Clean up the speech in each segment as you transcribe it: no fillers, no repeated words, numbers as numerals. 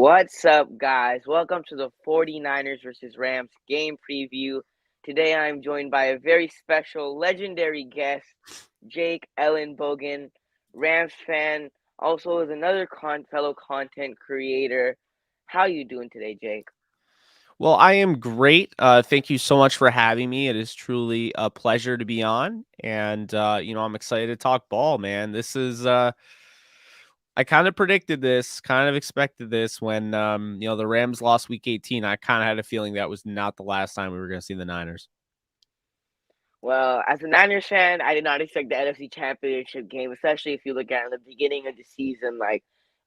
What's up, guys? Welcome to the 49ers versus Rams game preview. Today I'm joined by a very special, legendary guest, Jake Ellenbogen, Rams fan, also is another fellow content creator. How you doing today, Jake? Well, I am great. Thank you so much for having me. It is truly a pleasure to be on, and I'm excited to talk ball, man. This is I kind of predicted this, kind of expected this when the Rams lost Week 18. I kind of had a feeling that was not the last time we were going to see the Niners. Well, as a Niners fan, I did not expect the NFC Championship game, especially if you look at it in the beginning of the season.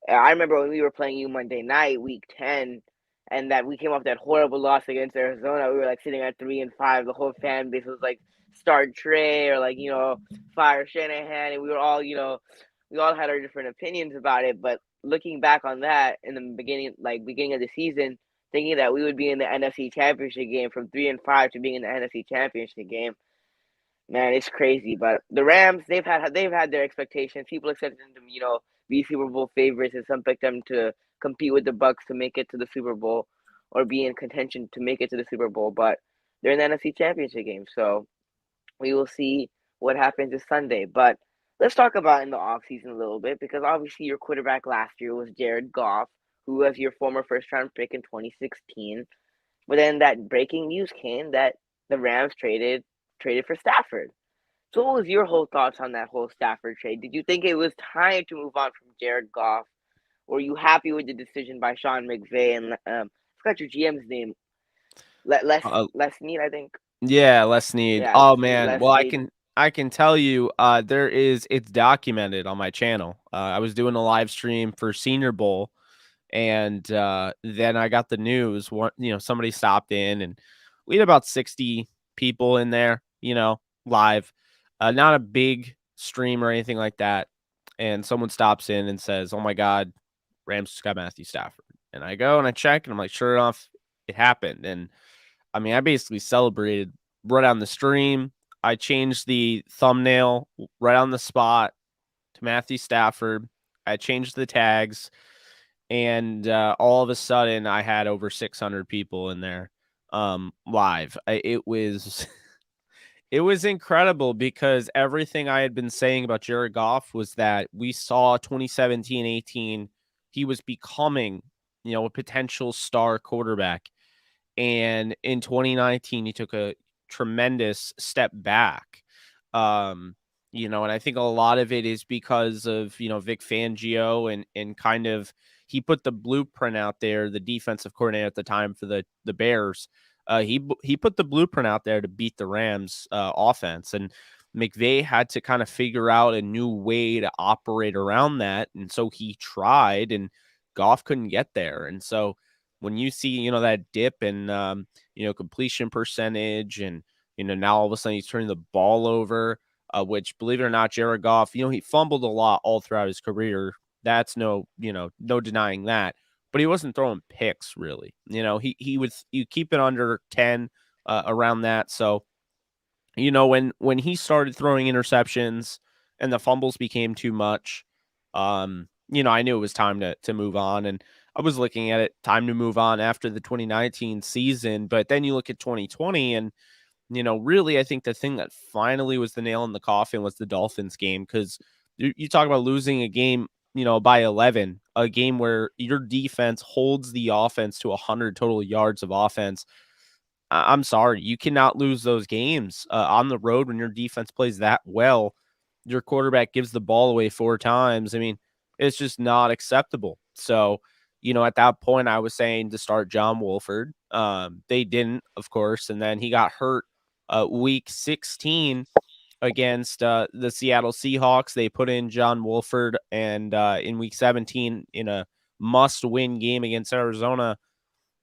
I remember when we were playing you Monday night, Week 10, and that we came off that horrible loss against Arizona. We were like sitting at 3-5. The whole fan base was like, start Trey or fire Shanahan, and we were all, we all had our different opinions about it. But looking back on that in the beginning of the season, thinking that we would be in the NFC Championship game from 3-5 to being in the NFC Championship game. Man, it's crazy. But the Rams, they've had their expectations. People expected them to, be Super Bowl favorites, and some picked them to compete with the Bucks to make it to the Super Bowl, or be in contention to make it to the Super Bowl. But they're in the NFC Championship game, so we will see what happens this Sunday. But let's talk about in the offseason a little bit, because obviously your quarterback last year was Jared Goff, who was your former first round pick in 2016. But then that breaking news came that the Rams traded for Stafford. So what was your whole thoughts on that whole Stafford trade? Did you think it was time to move on from Jared Goff? Were you happy with the decision by Sean McVay and I forgot your GM's name? Uh, Les Need, I think. yeah, less need. Yeah, Oh man, Les well I Need. can I can tell you, it's documented on my channel. I was doing a live stream for Senior Bowl, and then I got the news. Somebody stopped in, and we had about 60 people in there. Live, not a big stream or anything like that. And someone stops in and says, "Oh my God, Rams just got Matthew Stafford." And I go and I check, and I'm like, sure enough, it happened. And I mean, I basically celebrated right on the stream. I changed the thumbnail right on the spot to Matthew Stafford. I changed the tags, and all of a sudden, I had over 600 people in there live. It was it was incredible because everything I had been saying about Jared Goff was that we saw 2017-18, he was becoming, a potential star quarterback. And in 2019, he took a tremendous step back. And I think a lot of it is because of, Vic Fangio and kind of he put the blueprint out there, the defensive coordinator at the time for the Bears. He put the blueprint out there to beat the Rams offense, and McVay had to kind of figure out a new way to operate around that, and so he tried, and Goff couldn't get there, and so when you see that dip in completion percentage, and now all of a sudden he's turning the ball over, which, believe it or not, Jared Goff, he fumbled a lot all throughout his career. That's no denying that. But he wasn't throwing picks really. He would you keep it under 10 around that. So when he started throwing interceptions and the fumbles became too much, I knew it was time to move on. And I was looking at it, time to move on after the 2019 season. But then you look at 2020, and really, I think the thing that finally was the nail in the coffin was the Dolphins game, because you talk about losing a game, by 11, a game where your defense holds the offense to 100 total yards of offense. I'm sorry, you cannot lose those games on the road when your defense plays that well. Your quarterback gives the ball away 4 times. I mean, it's just not acceptable. So, at that point, I was saying to start John Wolford. They didn't, of course, and then he got hurt week 16 against the Seattle Seahawks. They put in John Wolford, and in week 17 in a must-win game against Arizona,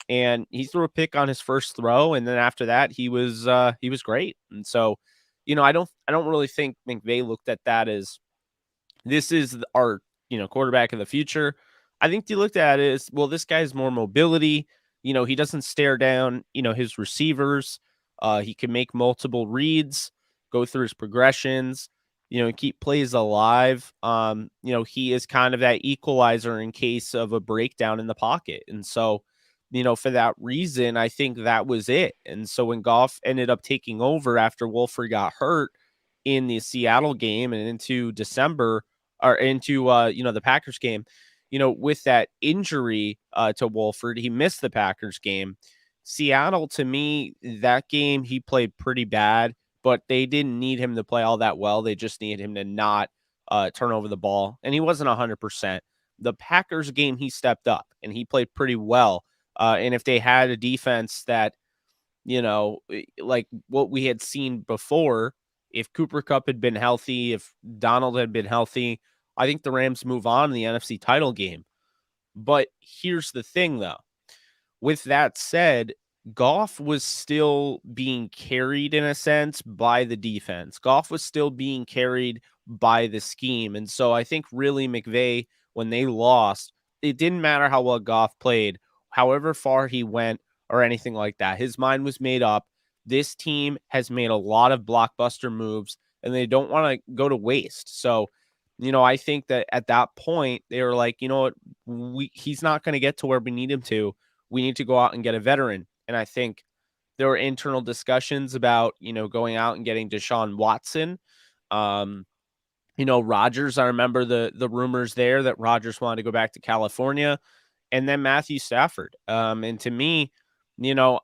and he threw a pick on his first throw, and then after that he was great. And so, I don't really think McVay looked at that as this is our quarterback of the future. I think he looked at it as, well, this guy's more mobility. He doesn't stare down his receivers. He can make multiple reads, go through his progressions, keep plays alive. He is kind of that equalizer in case of a breakdown in the pocket. And so, for that reason, I think that was it. And so when Goff ended up taking over after Wolford got hurt in the Seattle game and into December or into the Packers game, with that injury to Wolford, he missed the Packers game. Seattle, to me, that game he played pretty bad, but they didn't need him to play all that well. They just needed him to not turn over the ball, and he wasn't 100%. The Packers game, he stepped up and he played pretty well. And if they had a defense that, like what we had seen before, if Cooper Kupp had been healthy, if Donald had been healthy, I think the Rams move on in the NFC title game. But here's the thing, though. With that said, Goff was still being carried in a sense by the defense. Goff was still being carried by the scheme. And so I think really McVay, when they lost, it didn't matter how well Goff played, however far he went or anything like that. His mind was made up. This team has made a lot of blockbuster moves and they don't want to go to waste. So, I think that at that point, they were like, you know what, he's not going to get to where we need him to. We need to go out and get a veteran. And I think there were internal discussions about, going out and getting Deshaun Watson. Rodgers, I remember the rumors there that Rodgers wanted to go back to California, and then Matthew Stafford. And to me,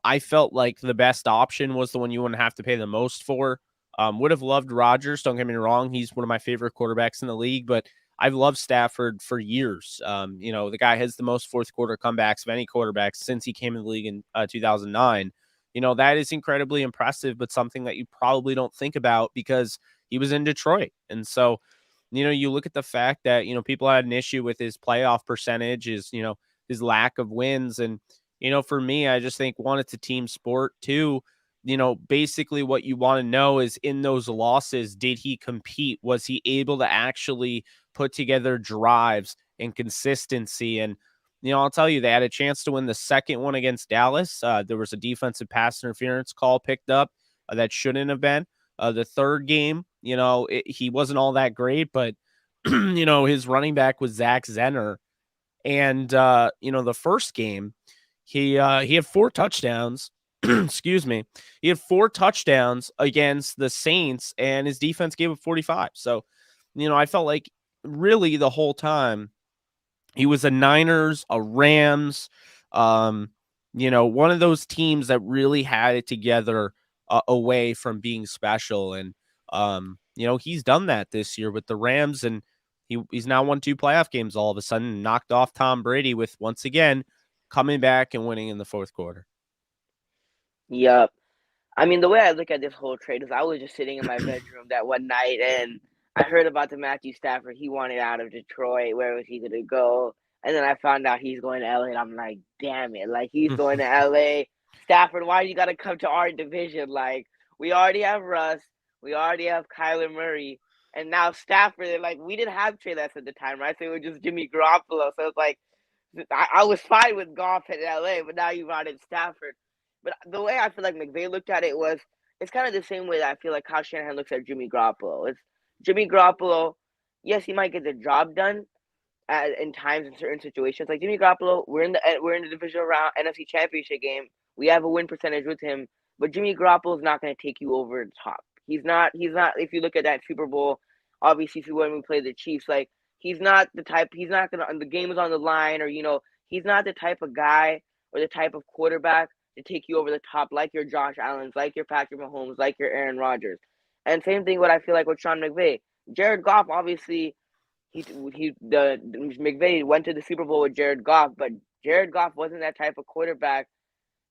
I felt like the best option was the one you wouldn't have to pay the most for. Would have loved Rodgers. Don't get me wrong. He's one of my favorite quarterbacks in the league, but I've loved Stafford for years. The guy has the most fourth quarter comebacks of any quarterback since he came in the league in 2009. That is incredibly impressive, but something that you probably don't think about because he was in Detroit. And so, you look at the fact that, people had an issue with his playoff percentage, his lack of wins. And, for me, I just think one, it's a team sport. Two, basically what you want to know is in those losses, did he compete? Was he able to actually put together drives and consistency? And, I'll tell you, they had a chance to win the second one against Dallas. There was a defensive pass interference call picked up that shouldn't have been. The third game, he wasn't all that great, but, his running back was Zach Zenner. And, the first game, he had 4 touchdowns. Excuse me. He had 4 touchdowns against the Saints, and his defense gave up 45. So, I felt like really the whole time he was a Niners, a Rams, one of those teams that really had it together away from being special. And, he's done that this year with the Rams, and he's now won 2 playoff games all of a sudden, knocked off Tom Brady with, once again, coming back and winning in the fourth quarter. Yep. I mean, the way I look at this whole trade is I was just sitting in my bedroom that one night and I heard about the Matthew Stafford. He wanted out of Detroit. Where was he going to go? And then I found out he's going to LA, and I'm like, damn it. Like, he's going to LA. Stafford, why you got to come to our division? Like, we already have Russ. We already have Kyler Murray. And now Stafford, like, we didn't have Trey Lance at the time, right? So it was just Jimmy Garoppolo. So it's like, I was fine with Goff in LA, but now you brought in Stafford. But the way I feel like McVay looked at it was, it's kind of the same way that I feel like Kyle Shanahan looks at Jimmy Garoppolo. It's Jimmy Garoppolo, yes, he might get the job done in times in certain situations. Like Jimmy Garoppolo, we're in the divisional round NFC Championship game. We have a win percentage with him, but Jimmy Garoppolo is not going to take you over the top. He's not. He's not. If you look at that Super Bowl, obviously, when we play the Chiefs, like he's not the type. He's not gonna. The game is on the line, or he's not the type of guy or the type of quarterback to take you over the top, like your Josh Allen's, like your Patrick Mahomes, like your Aaron Rodgers. And same thing what I feel like with Sean McVay. Jared Goff, obviously, the McVay went to the Super Bowl with Jared Goff, but Jared Goff wasn't that type of quarterback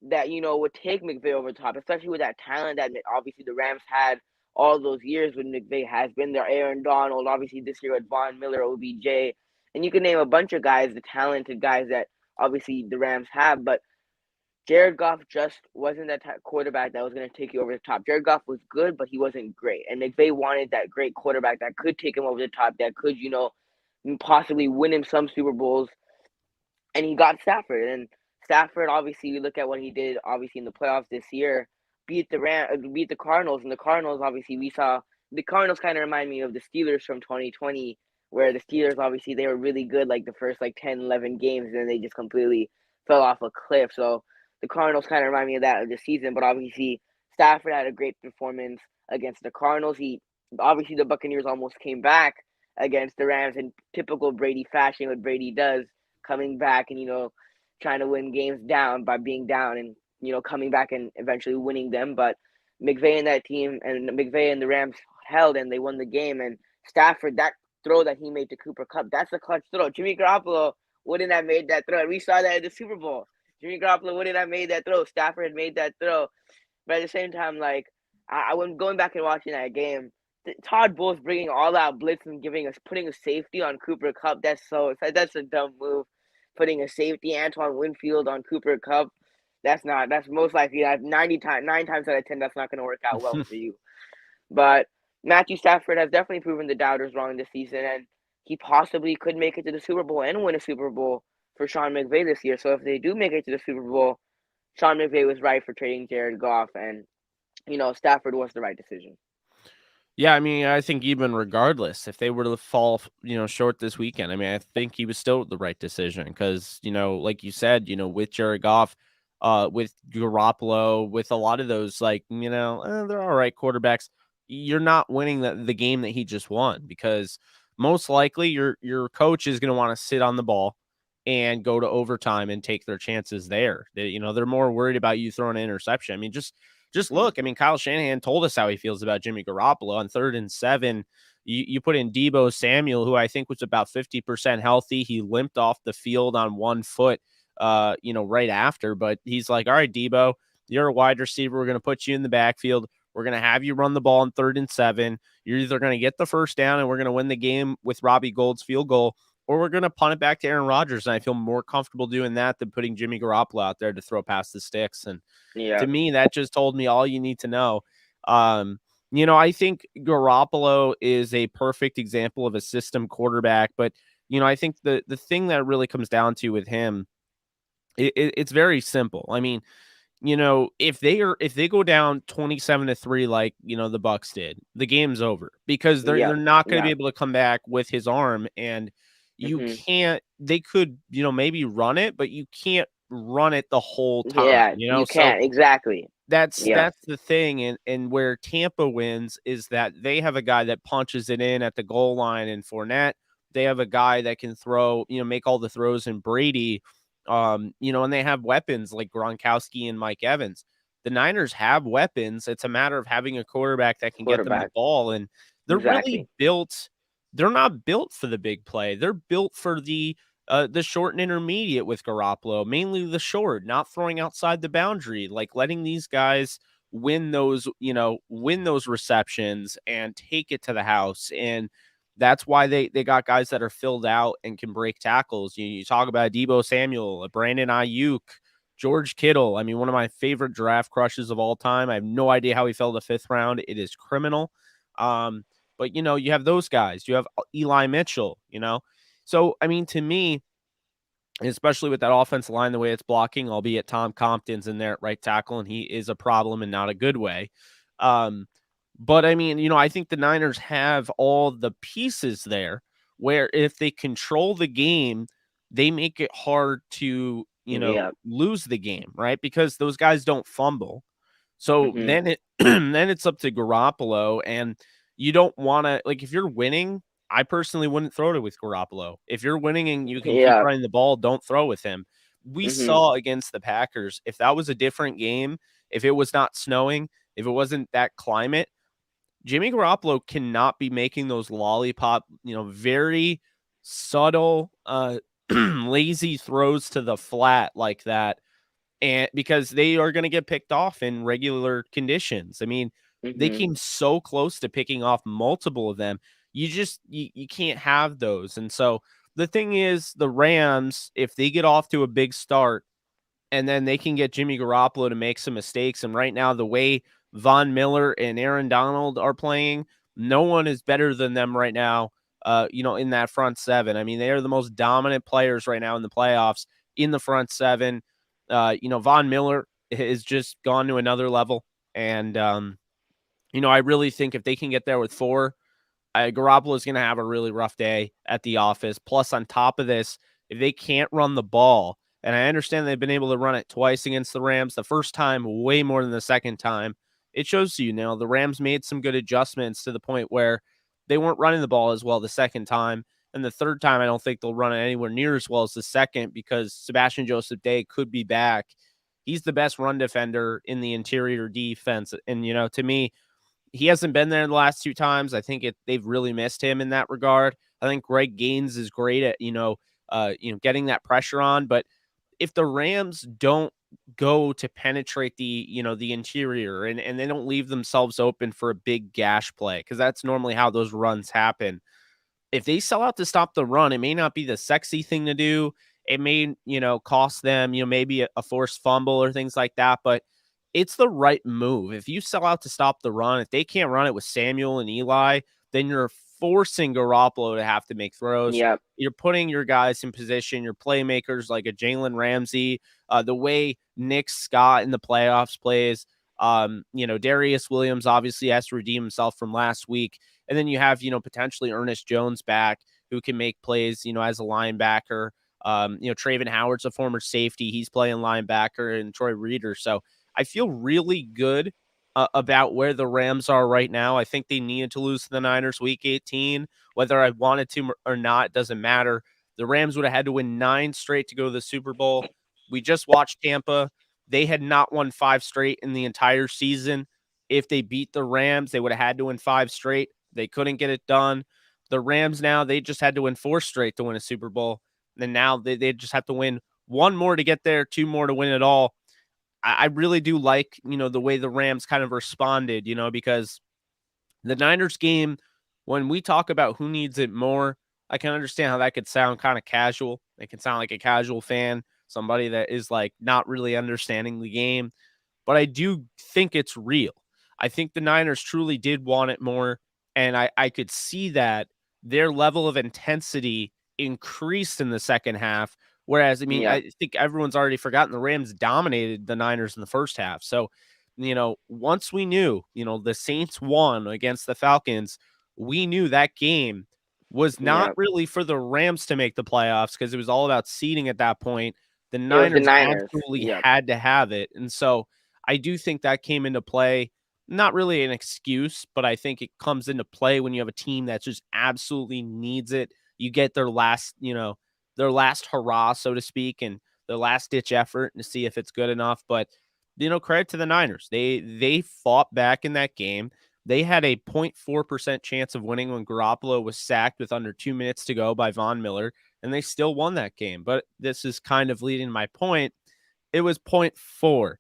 that would take McVay over the top, especially with that talent that obviously the Rams had all those years when McVay has been there. Aaron Donald, obviously this year with Von Miller, OBJ, and you can name a bunch of guys, the talented guys that obviously the Rams have, but Jared Goff just wasn't that type quarterback that was going to take you over the top. Jared Goff was good, but he wasn't great. And McVay wanted that great quarterback that could take him over the top, that could, possibly win him some Super Bowls. And he got Stafford. And Stafford, obviously, we look at what he did, obviously, in the playoffs this year, beat the Cardinals. And the Cardinals, obviously, we saw the Cardinals kind of remind me of the Steelers from 2020, where the Steelers obviously they were really good like the first like 10, 11 games, and then they just completely fell off a cliff. So the Cardinals kind of remind me of that of the season. But obviously Stafford had a great performance against the Cardinals. He obviously the Buccaneers almost came back against the Rams in typical Brady fashion, what Brady does, coming back and trying to win games down by being down and coming back and eventually winning them. But McVay and that team and McVay and the Rams held and they won the game. And Stafford, that throw that he made to Cooper Cup, that's a clutch throw. Jimmy Garoppolo wouldn't have made that throw. We saw that in the Super Bowl. Jimmy Garoppolo wouldn't have made that throw. Stafford had made that throw. But at the same time, like I when going back and watching that game, Todd Bowles bringing all out blitz and putting a safety on Cooper Cup. That's a dumb move. Putting a safety Antoine Winfield on Cooper Cup. That's most likely 9 times out of 10 that's not going to work out well for you. But Matthew Stafford has definitely proven the doubters wrong this season, and he possibly could make it to the Super Bowl and win a Super Bowl for Sean McVay this year. So if they do make it to the Super Bowl, Sean McVay was right for trading Jared Goff, and Stafford was the right decision. Yeah, I mean, I think even regardless, if they were to fall, short this weekend, I mean, I think he was still the right decision because, like you said, with Jared Goff, with Garoppolo, with a lot of those, like, they're all right quarterbacks. You're not winning the game that he just won because most likely your coach is going to want to sit on the ball and go to overtime and take their chances there. They're more worried about you throwing an interception. I mean, just look. I mean, Kyle Shanahan told us how he feels about Jimmy Garoppolo on 3rd and 7. You put in Deebo Samuel, who I think was about 50% healthy. He limped off the field on one foot, right after. But he's like, all right, Deebo, you're a wide receiver. We're going to put you in the backfield. We're going to have you run the ball on 3rd and 7. You're either going to get the first down and we're going to win the game with Robbie Gould's field goal, or we're going to punt it back to Aaron Rodgers. And I feel more comfortable doing that than putting Jimmy Garoppolo out there to throw past the sticks. And to me, that just told me all you need to know. I think Garoppolo is a perfect example of a system quarterback, but I think the thing that really comes down to with him, it's very simple. I mean, if they go down 27-3, like, the Bucks did, the game's over because they're not going to be able to come back with his arm. And you can't, they could, maybe run it, but you can't run it the whole time. Yeah, you can't. Exactly. That's the thing. And where Tampa wins is that they have a guy that punches it in at the goal line in Fournette. They have a guy that can throw, make all the throws in Brady. And they have weapons like Gronkowski and Mike Evans. The Niners have weapons. It's a matter of having a quarterback that can get them the ball. And they're really built. They're not built for the big play. They're built for the short and intermediate with Garoppolo, mainly the short, not throwing outside the boundary, like letting these guys win those receptions and take it to the house. And that's why they got guys that are filled out and can break tackles. You talk about Deebo Samuel, Brandon Ayuk, George Kittle. I mean, one of my favorite draft crushes of all time. I have no idea how he fell to 5th round. It is criminal. But, you have those guys. You have Eli Mitchell, So, I mean, to me, especially with that offensive line, the way it's blocking, albeit Tom Compton's in there at right tackle, and he is a problem and not a good way. But, I mean, I think the Niners have all the pieces there where if they control the game, they make it hard to, lose the game, right? Because those guys don't fumble. So then then it's up to Garoppolo, and you don't want to, like, if you're winning, I personally wouldn't throw it with Garoppolo. If you're winning and you can keep running the ball, don't throw with him. We saw against the Packers, if that was a different game, if it was not snowing, if it wasn't that climate, Jimmy Garoppolo cannot be making those lollipop, very subtle, lazy throws to the flat like that. And because they are going to get picked off in regular conditions. I mean, they came so close to picking off multiple of them. You can't have those. And so the thing is, the Rams, if they get off to a big start and then they can get Jimmy Garoppolo to make some mistakes. And right now, the way Von Miller and Aaron Donald are playing, no one is better than them right now, in that front seven. I mean, they are the most dominant players right now in the playoffs in the front seven. Von Miller has just gone to another level. And, I really think if they can get there with 4, Garoppolo is going to have a really rough day at the office. Plus, on top of this, if they can't run the ball, and I understand they've been able to run it twice against the Rams, the first time way more than the second time, it shows you now the Rams made some good adjustments to the point where they weren't running the ball as well the second time. And the third time, I don't think they'll run it anywhere near as well as the second because Sebastian Joseph Day could be back. He's the best run defender in the interior defense. And, to me, he hasn't been there in the last 2 times. I think they've really missed him in that regard. I think Greg Gaines is great at, getting that pressure on. But if the Rams don't go to penetrate the interior and they don't leave themselves open for a big gash play, because that's normally how those runs happen. If they sell out to stop the run, it may not be the sexy thing to do. It may, cost them, maybe a forced fumble or things like that. But it's the right move. If you sell out to stop the run, if they can't run it with Samuel and Eli, then you're forcing Garoppolo to have to make throws. Yep. You're putting your guys in position, your playmakers like a Jalen Ramsey, the way Nick Scott in the playoffs plays. Darius Williams obviously has to redeem himself from last week. And then you have, potentially Ernest Jones back who can make plays, as a linebacker. Traven Howard's a former safety. He's playing linebacker, and Troy Reader. So I feel really good about where the Rams are right now. I think they needed to lose to the Niners week 18. Whether I wanted to or not, doesn't matter. The Rams would have had to win 9 straight to go to the Super Bowl. We just watched Tampa. They had not won 5 straight in the entire season. If they beat the Rams, they would have had to win 5 straight. They couldn't get it done. The Rams now, they just had to win 4 straight to win a Super Bowl. And now they just have to win 1 more to get there, 2 more to win it all. I really do like, the way the Rams kind of responded, because the Niners game, when we talk about who needs it more, I can understand how that could sound kind of casual. It can sound like a casual fan, somebody that is like not really understanding the game. But I do think it's real. I think the Niners truly did want it more. And I could see that their level of intensity increased in the second half. Whereas, Yep. I think everyone's already forgotten the Rams dominated the Niners in the first half. So, once we knew, the Saints won against the Falcons, we knew that game was not Yep. really for the Rams to make the playoffs because it was all about seeding at that point. The It was the Niners Niners. absolutely Yep. had to have it. And so I do think that came into play. Not really an excuse, but I think it comes into play when you have a team that just absolutely needs it. You get their last hurrah, so to speak, and their last ditch effort to see if it's good enough. But credit to the Niners. They fought back in that game. They had a 0.4% chance of winning when Garoppolo was sacked with under 2 minutes to go by Von Miller, and they still won that game. But this is kind of leading to my point. It was 0.4.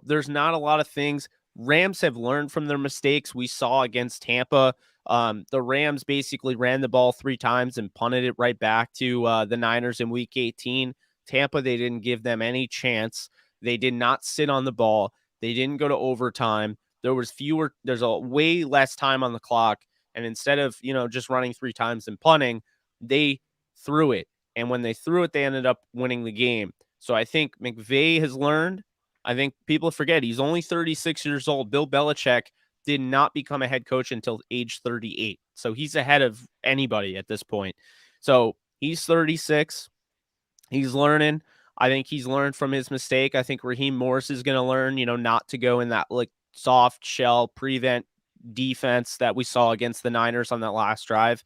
There's not a lot of things. Rams have learned from their mistakes. We saw against Tampa. The Rams basically ran the ball 3 times and punted it right back to the Niners in week 18. Tampa, they didn't give them any chance. They did not sit on the ball. They didn't go to overtime. There's a way less time on the clock. And instead of, just running 3 times and punting, they threw it. And when they threw it, they ended up winning the game. So I think McVay has learned. I think people forget he's only 36 years old. Bill Belichick did not become a head coach until age 38. So he's ahead of anybody at this point. So he's 36. He's learning. I think he's learned from his mistake. I think Raheem Morris is going to learn, not to go in that like soft shell prevent defense that we saw against the Niners on that last drive.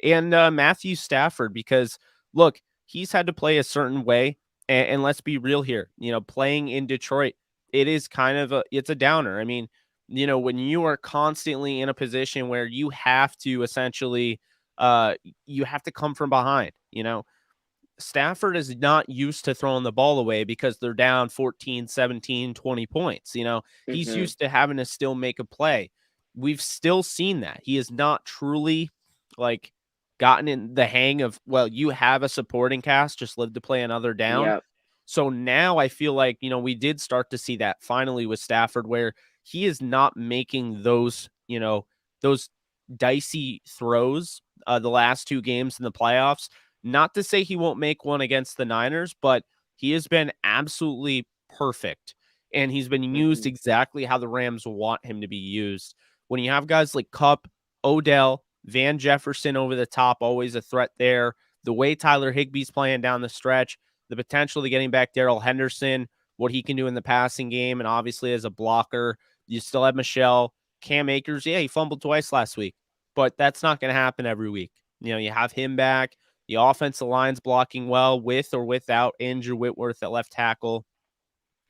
And Matthew Stafford, because look, he's had to play a certain way. And let's be real here, playing in Detroit, it is kind of it's a downer. When you are constantly in a position where you have to essentially, you have to come from behind, Stafford is not used to throwing the ball away because they're down 14, 17, 20 points. He's Mhm. used to having to still make a play. We've still seen that. He is not truly like gotten in the hang of, well, you have a supporting cast, just live to play another down. Yep. So now I feel like, we did start to see that finally with Stafford where he is not making those dicey throws the last 2 games in the playoffs. Not to say he won't make one against the Niners, but he has been absolutely perfect and he's been used Hmm. exactly how the Rams want him to be used. When you have guys like Kupp, Odell, Van Jefferson over the top, always a threat there. The way Tyler Higbee's playing down the stretch, the potential to getting back Darrell Henderson, what he can do in the passing game, and obviously as a blocker, you still have Michelle, Cam Akers. Yeah, he fumbled twice last week, but that's not going to happen every week. You have him back. The offensive line's blocking well with or without Andrew Whitworth at left tackle.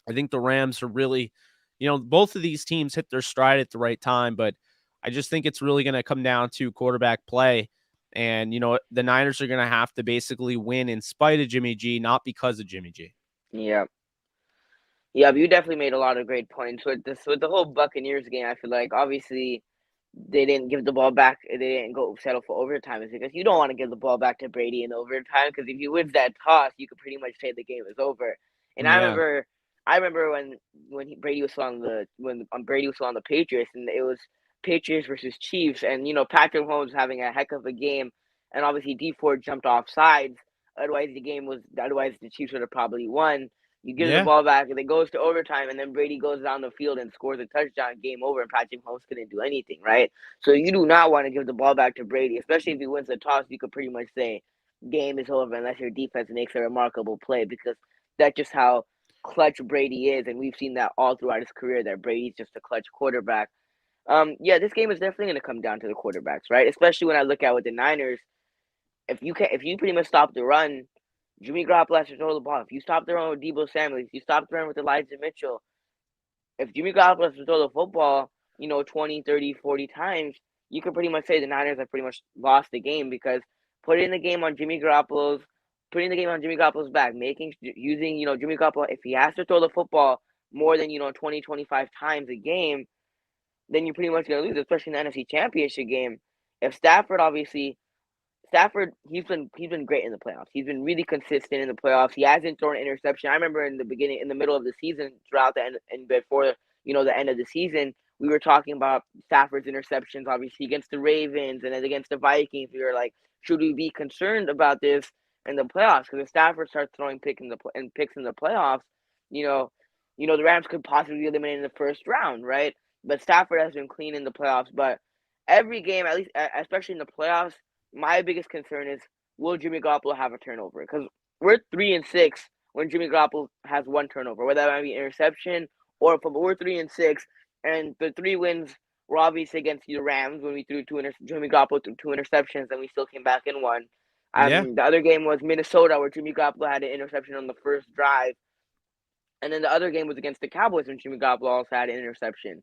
I think the Rams are really, both of these teams hit their stride at the right time, but I just think it's really going to come down to quarterback play. And, the Niners are going to have to basically win in spite of Jimmy G, not because of Jimmy G. Yeah. Yeah, but you definitely made a lot of great points with the whole Buccaneers game. I feel like obviously they didn't give the ball back. They didn't go settle for overtime. It's because you don't want to give the ball back to Brady in overtime because if he wins that toss, you could pretty much say the game is over. And Yeah. I remember Brady was still on Brady was still on the Patriots, and it was Patriots versus Chiefs, and Patrick Mahomes was having a heck of a game, and obviously D Ford jumped off sides. Otherwise the Chiefs would have probably won. You give the Yeah. ball back, and it goes to overtime, and then Brady goes down the field and scores a touchdown. Game over, and Patrick Mahomes couldn't do anything, right? So you do not want to give the ball back to Brady, especially if he wins the toss. You could pretty much say game is over unless your defense makes a remarkable play because that's just how clutch Brady is, and we've seen that all throughout his career. That Brady's just a clutch quarterback. Yeah, this game is definitely going to come down to the quarterbacks, right? Especially when I look at with the Niners, if you pretty much stop the run, Jimmy Garoppolo has to throw the ball. If you stop the run with Debo Samuel, if you stop the run with Elijah Mitchell, if Jimmy Garoppolo has to throw the football, 20, 30, 40 times, you could pretty much say the Niners have pretty much lost the game because putting the game on Jimmy Garoppolo's putting the game on Jimmy Garoppolo's back, using, Jimmy Garoppolo, if he has to throw the football more than, 20, 25 times a game, then you're pretty much going to lose, especially in the NFC Championship game. If Stafford, he's been great in the playoffs. He's been really consistent in the playoffs. He hasn't thrown an interception. I remember in the middle of the season, throughout the end, and before the end of the season, we were talking about Stafford's interceptions, obviously against the Ravens and then against the Vikings. We were like, should we be concerned about this in the playoffs? Because if Stafford starts throwing picks in the playoffs, you know, the Rams could possibly be eliminated in the first round, right? But Stafford has been clean in the playoffs. But every game, at least, especially in the playoffs, my biggest concern is will Jimmy Garoppolo have a turnover? Because we're 3-6 when Jimmy Garoppolo has one turnover, whether that might be interception or a fumble. We're 3-6, and the three wins were obviously against the Rams when we threw Jimmy Garoppolo threw two interceptions, and we still came back and won. Yeah. The other game was Minnesota, where Jimmy Garoppolo had an interception on the first drive, and then the other game was against the Cowboys when Jimmy Garoppolo also had an interception.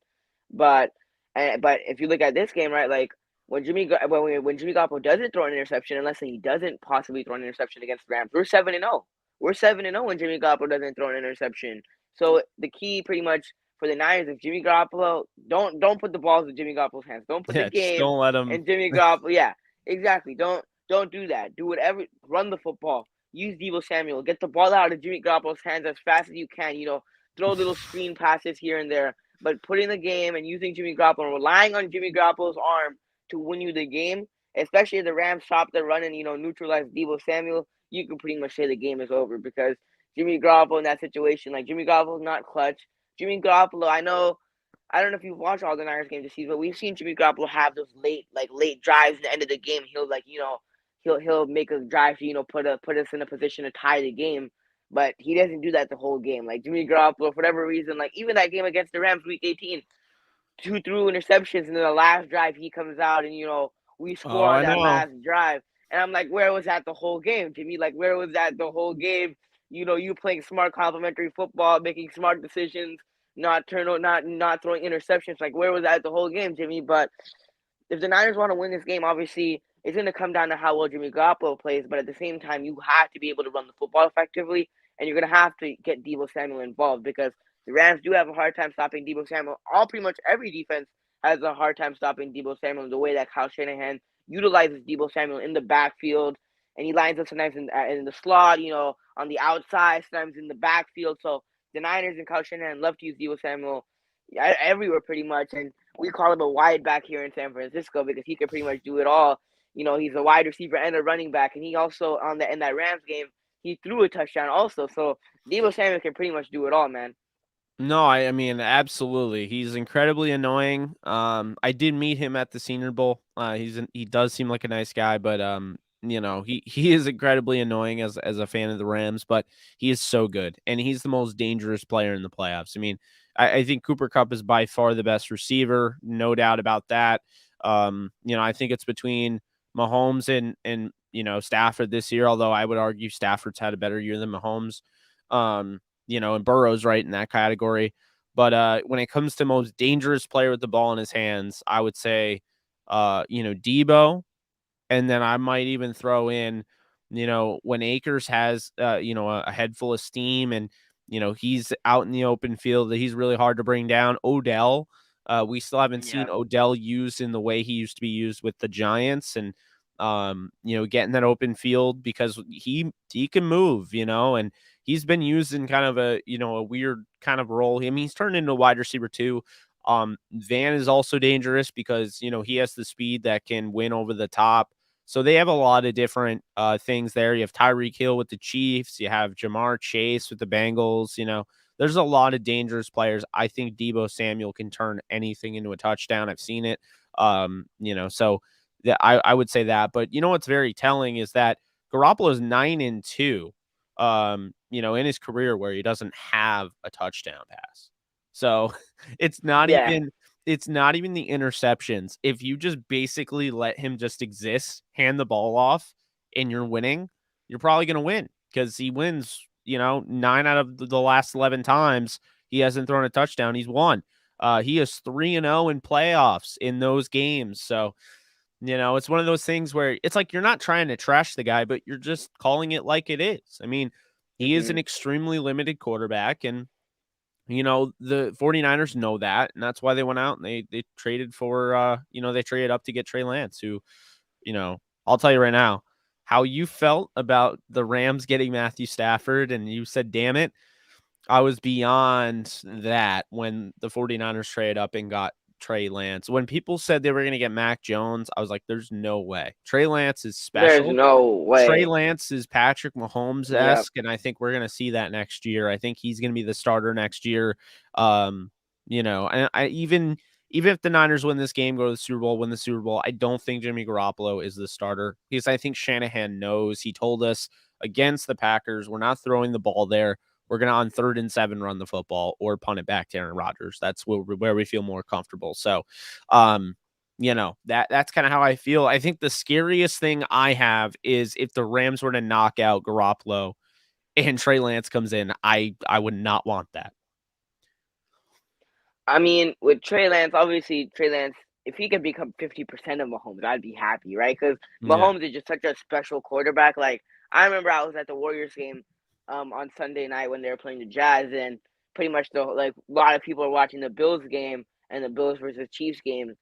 But but if you look at this game, right, like when Jimmy Garoppolo doesn't throw an interception, unless he doesn't possibly throw an interception against the Rams, we're 7-0. We're 7-0 when Jimmy Garoppolo doesn't throw an interception. So the key, pretty much, for the Niners, if Jimmy Garoppolo don't put the balls in Jimmy Garoppolo's hands. Don't put the Yeah. Just game don't let him. in Jimmy Garoppolo. Yeah, exactly. Don't do that. Do whatever. Run the football. Use Debo Samuel. Get the ball out of Jimmy Garoppolo's hands as fast as you can. Throw little screen passes here and there. But putting the game and using Jimmy Garoppolo, relying on Jimmy Garoppolo's arm to win you the game, especially if the Rams stop their run and neutralize Debo Samuel, you can pretty much say the game is over because Jimmy Garoppolo in that situation, like Jimmy Garoppolo's not clutch. Jimmy Garoppolo, I don't know if you've watched all the Niners games this season, but we've seen Jimmy Garoppolo have those late drives at the end of the game. He'll make a drive to put us in a position to tie the game, but he doesn't do that the whole game. Like Jimmy Garoppolo, for whatever reason, like even that game against the Rams, Week 18, two threw interceptions, and then the last drive he comes out and we score Oh, on I that know. last drive, and I'm like, where was that the whole game, Jimmy? Like where was that the whole game? You playing smart complementary football, making smart decisions, not throwing interceptions. Like where was that the whole game, Jimmy? But if the Niners want to win this game, obviously it's going to come down to how well Jimmy Garoppolo plays. But at the same time, you have to be able to run the football effectively, and you're going to have to get Debo Samuel involved because the Rams do have a hard time stopping Debo Samuel. Pretty much every defense has a hard time stopping Debo Samuel. The way that Kyle Shanahan utilizes Debo Samuel in the backfield, and he lines up sometimes in the slot, on the outside, sometimes in the backfield. So the Niners and Kyle Shanahan love to use Debo Samuel everywhere pretty much, and we call him a wide back here in San Francisco because he can pretty much do it all. He's a wide receiver and a running back, and he also in that Rams game he threw a touchdown also. So Debo Samuel can pretty much do it all, man. No, I mean, absolutely. He's incredibly annoying. I did meet him at the Senior Bowl. He does seem like a nice guy, but he is incredibly annoying as a fan of the Rams, but he is so good, and he's the most dangerous player in the playoffs. I mean, I think Cooper Kupp is by far the best receiver, no doubt about that. I think it's between Mahomes and Stafford this year, although I would argue Stafford's had a better year than Mahomes. And Burrow's right in that category. But when it comes to most dangerous player with the ball in his hands, I would say, Debo, and then I might even throw in, when Akers has, a head full of steam and, he's out in the open field that he's really hard to bring down. Odell, we still haven't seen Yeah. Odell used in the way he used to be used with the Giants and, getting that open field because he can move, and he's been used in kind of a weird kind of role. I mean, he's turned into a wide receiver too. Van is also dangerous because, he has the speed that can win over the top. So they have a lot of different things there. You have Tyreek Hill with the Chiefs. You have Jamar Chase with the Bengals. There's a lot of dangerous players. I think Debo Samuel can turn anything into a touchdown. I've seen it. So I would say that. But what's very telling is that Garoppolo's 9-2. In his career where he doesn't have a touchdown pass. So it's not Yeah. even it's not even the interceptions. If you just basically let him just exist, hand the ball off, and you're winning, you're probably going to win because he wins, 9 out of the last 11 times he hasn't thrown a touchdown. He's won. He is 3-0 in playoffs in those games. So, it's one of those things where it's like you're not trying to trash the guy, but you're just calling it like it is. I mean, he is Hmm. an extremely limited quarterback, and the 49ers know that, and that's why they went out and they traded for they traded up to get Trey Lance, who, I'll tell you right now, how you felt about the Rams getting Matthew Stafford and you said, "Damn it." I was beyond that when the 49ers traded up and got Trey Lance. When people said they were going to get Mac Jones, I was like, there's no way. Trey Lance is There's special. no Trey way. Lance is Patrick Mahomes Yep. esque, and I think we're going to see that next year. I think he's going to be the starter next year. Um, and I even if the Niners win this game, go to the Super Bowl, win the Super Bowl, I don't think Jimmy Garoppolo is the starter because I think Shanahan knows. He told us against the Packers, we're not throwing the ball there. We're going to on 3rd and 7 run the football or punt it back to Aaron Rodgers. That's where we feel more comfortable. So, that's kind of how I feel. I think the scariest thing I have is if the Rams were to knock out Garoppolo and Trey Lance comes in. I would not want that. I mean, with Trey Lance, obviously Trey Lance, if he could become 50% of Mahomes, I'd be happy, right? Because Yeah. Mahomes is just such a special quarterback. Like I remember I was at the Warriors game, on Sunday night when they were playing the Jazz, and pretty much a lot of people are watching the Bills game and the Bills versus Chiefs game.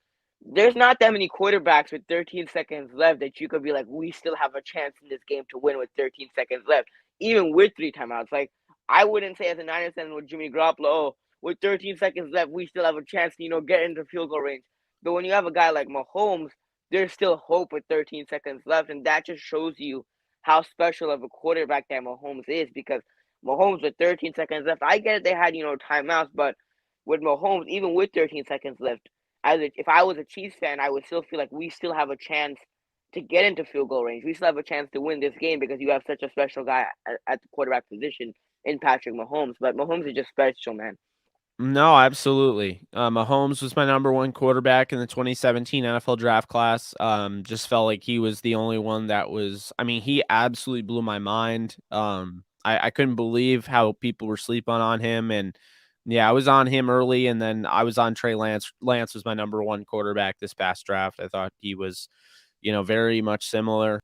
There's not that many quarterbacks with 13 seconds left that you could be like, we still have a chance in this game to win with 13 seconds left, even with three timeouts. Like I wouldn't say as a Niners fan with Jimmy Garoppolo, oh, with 13 seconds left, we still have a chance to, get into field goal range. But when you have a guy like Mahomes, there's still hope with 13 seconds left. And that just shows you how special of a quarterback that Mahomes is because Mahomes with 13 seconds left, I get it, they had, timeouts, but with Mahomes, even with 13 seconds left, if I was a Chiefs fan, I would still feel like we still have a chance to get into field goal range. We still have a chance to win this game because you have such a special guy at the quarterback position in Patrick Mahomes. But Mahomes is just special, man. No, absolutely. Mahomes was my number one quarterback in the 2017 NFL draft class. Just felt like he was the only one that was. I mean, he absolutely blew my mind. I couldn't believe how people were sleeping on him, and yeah, I was on him early, and then I was on Trey Lance. Lance was my number one quarterback this past draft. I thought he was, very much similar.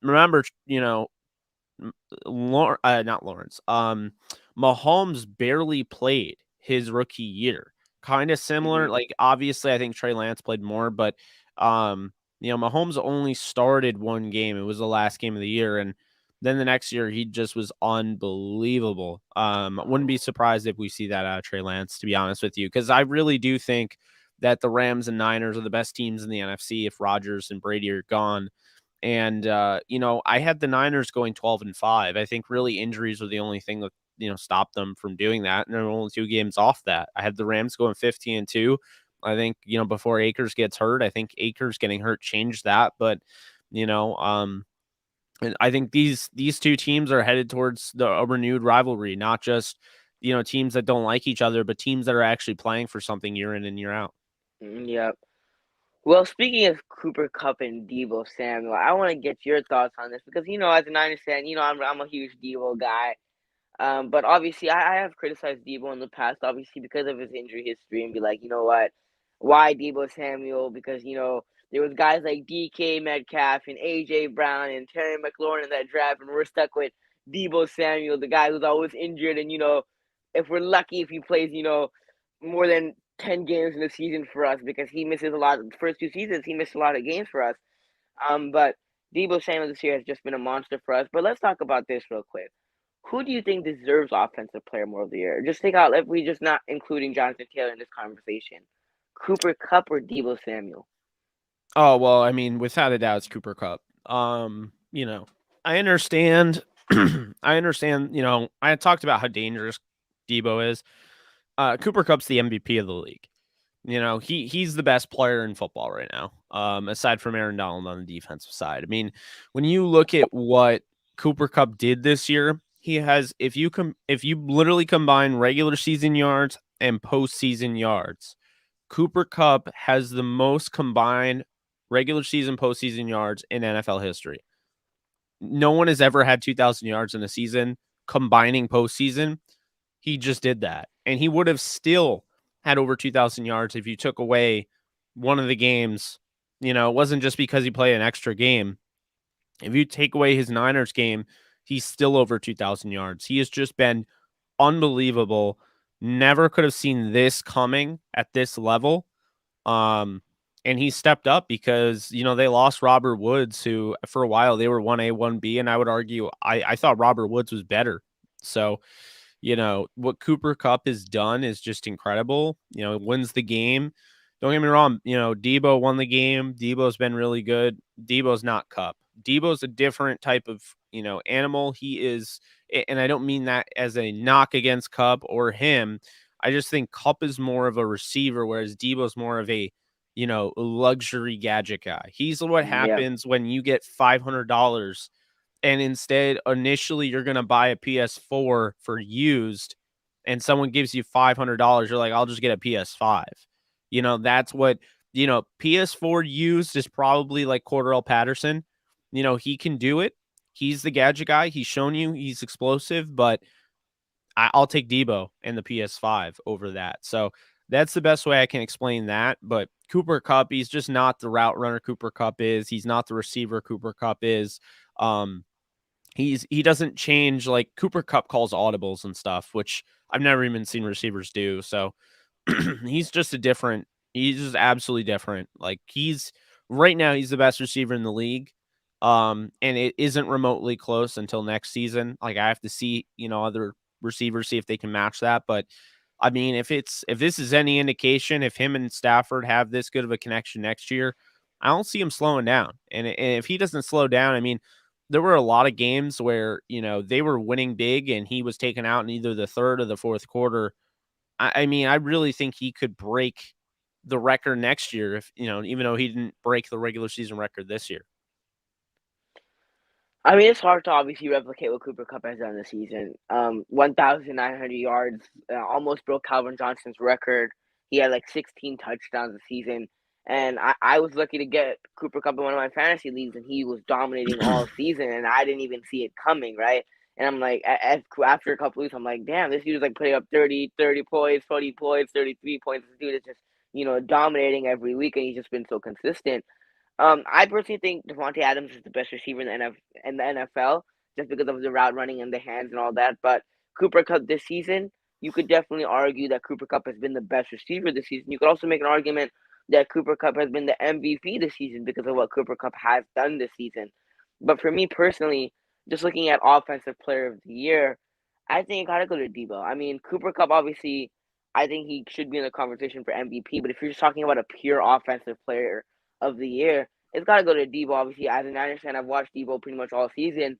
Remember, not Lawrence. Mahomes barely played his rookie year. Kind of similar. Hmm. Like obviously, I think Trey Lance played more, but Mahomes only started one game. It was the last game of the year, and then the next year he just was unbelievable. I wouldn't be surprised if we see that out of Trey Lance, to be honest with you, because I really do think that the Rams and Niners are the best teams in the NFC if Rodgers and Brady are gone. And I had the Niners going 12-5. I think really injuries were the only thing stop them from doing that. And they're only 2 games off that. I had the Rams going 15-2. I think, before Akers gets hurt, I think Akers getting hurt changed that. But, you know, and I think these two teams are headed towards a renewed rivalry, not just, teams that don't like each other, but teams that are actually playing for something year in and year out. Yep. Well, speaking of Cooper Cup and Debo Samuel, I want to get your thoughts on this because as a Niners fan, I'm a huge Debo guy. But obviously, I have criticized Debo in the past, obviously because of his injury history, and be like, you know what, why Debo Samuel? Because there was guys like DK Metcalf and AJ Brown and Terry McLaurin in that draft, and we're stuck with Debo Samuel, the guy who's always injured, and if we're lucky, if he plays, more than 10 games in the season for us, because he misses a lot. The first 2 seasons, he missed a lot of games for us. But Debo Samuel this year has just been a monster for us. But let's talk about this real quick. Who do you think deserves Offensive Player more of the year? Just think out if we just not including Jonathan Taylor in this conversation. Cooper Cup or Debo Samuel? Oh, well, I mean, without a doubt, it's Cooper Cup. I understand. I understand. I had talked about how dangerous Debo is. Cooper Cup's the MVP of the league. He's the best player in football right now, aside from Aaron Donald on the defensive side. I mean, when you look at what Cooper Cup did this year, he has if you literally combine regular season yards and postseason yards, Cooper Cup has the most combined regular season postseason yards in NFL history. No one has ever had 2,000 yards in a season combining postseason. He just did that, and he would have still had over 2,000 yards if you took away one of the games. It wasn't just because he played an extra game. If you take away his Niners game, he's still over 2,000 yards. He has just been unbelievable. Never could have seen this coming at this level. And he stepped up because, they lost Robert Woods, who for a while they were 1A, 1B. And I would argue, I thought Robert Woods was better. So, what Cooper Cup has done is just incredible. Wins the game. Don't get me wrong. Debo won the game. Debo's been really good. Debo's not Cup. Debo's a different type of, animal. He is, and I don't mean that as a knock against Cup or him. I just think Cup is more of a receiver, whereas Debo's more of a, luxury gadget guy. He's what Yeah. happens when you get $500 and instead initially you're going to buy a PS4 for used and someone gives you $500, you're like, I'll just get a PS5. That's what, PS4 used is probably like Cordell Patterson. He can do it. He's the gadget guy. He's shown you he's explosive, but I'll take Debo and the PS5 over that. So that's the best way I can explain that. But Cooper Cup, he's just not the route runner Cooper Cup is. He's not the receiver Cooper Cup is. He doesn't change, like Cooper Cup calls audibles and stuff, which I've never even seen receivers do. So he's just he's just absolutely different. Like right now he's the best receiver in the league. And it isn't remotely close until next season. Like I have to see, other receivers, see if they can match that. But I mean, if this is any indication, if him and Stafford have this good of a connection next year, I don't see him slowing down. And if he doesn't slow down, I mean, there were a lot of games where, they were winning big and he was taken out in either the third or the fourth quarter. I mean, I really think he could break the record next year if, even though he didn't break the regular season record this year. I mean, it's hard to obviously replicate what Cooper Cup has done this season. 1,900 yards, almost broke Calvin Johnson's record. He had like 16 touchdowns this season. And I was lucky to get Cooper Cup in one of my fantasy leagues, and he was dominating all season, and I didn't even see it coming, right? And I'm like, after a couple weeks, I'm like, damn, this dude's like putting up 30 points, 40 points, 33 points. This dude is just, dominating every week, and he's just been so consistent. I personally think Devontae Adams is the best receiver in the NFL just because of the route running and the hands and all that. But Cooper Cup this season, you could definitely argue that Cooper Cup has been the best receiver this season. You could also make an argument that Cooper Cup has been the MVP this season because of what Cooper Cup has done this season. But for me personally, just looking at Offensive Player of the Year, I think it gotta go to Debo. I mean, Cooper Cup obviously, I think he should be in the conversation for MVP. But if you're just talking about a pure offensive player of the year, it's got to go to Debo. Obviously, as an Niners fan, I've watched Debo pretty much all season.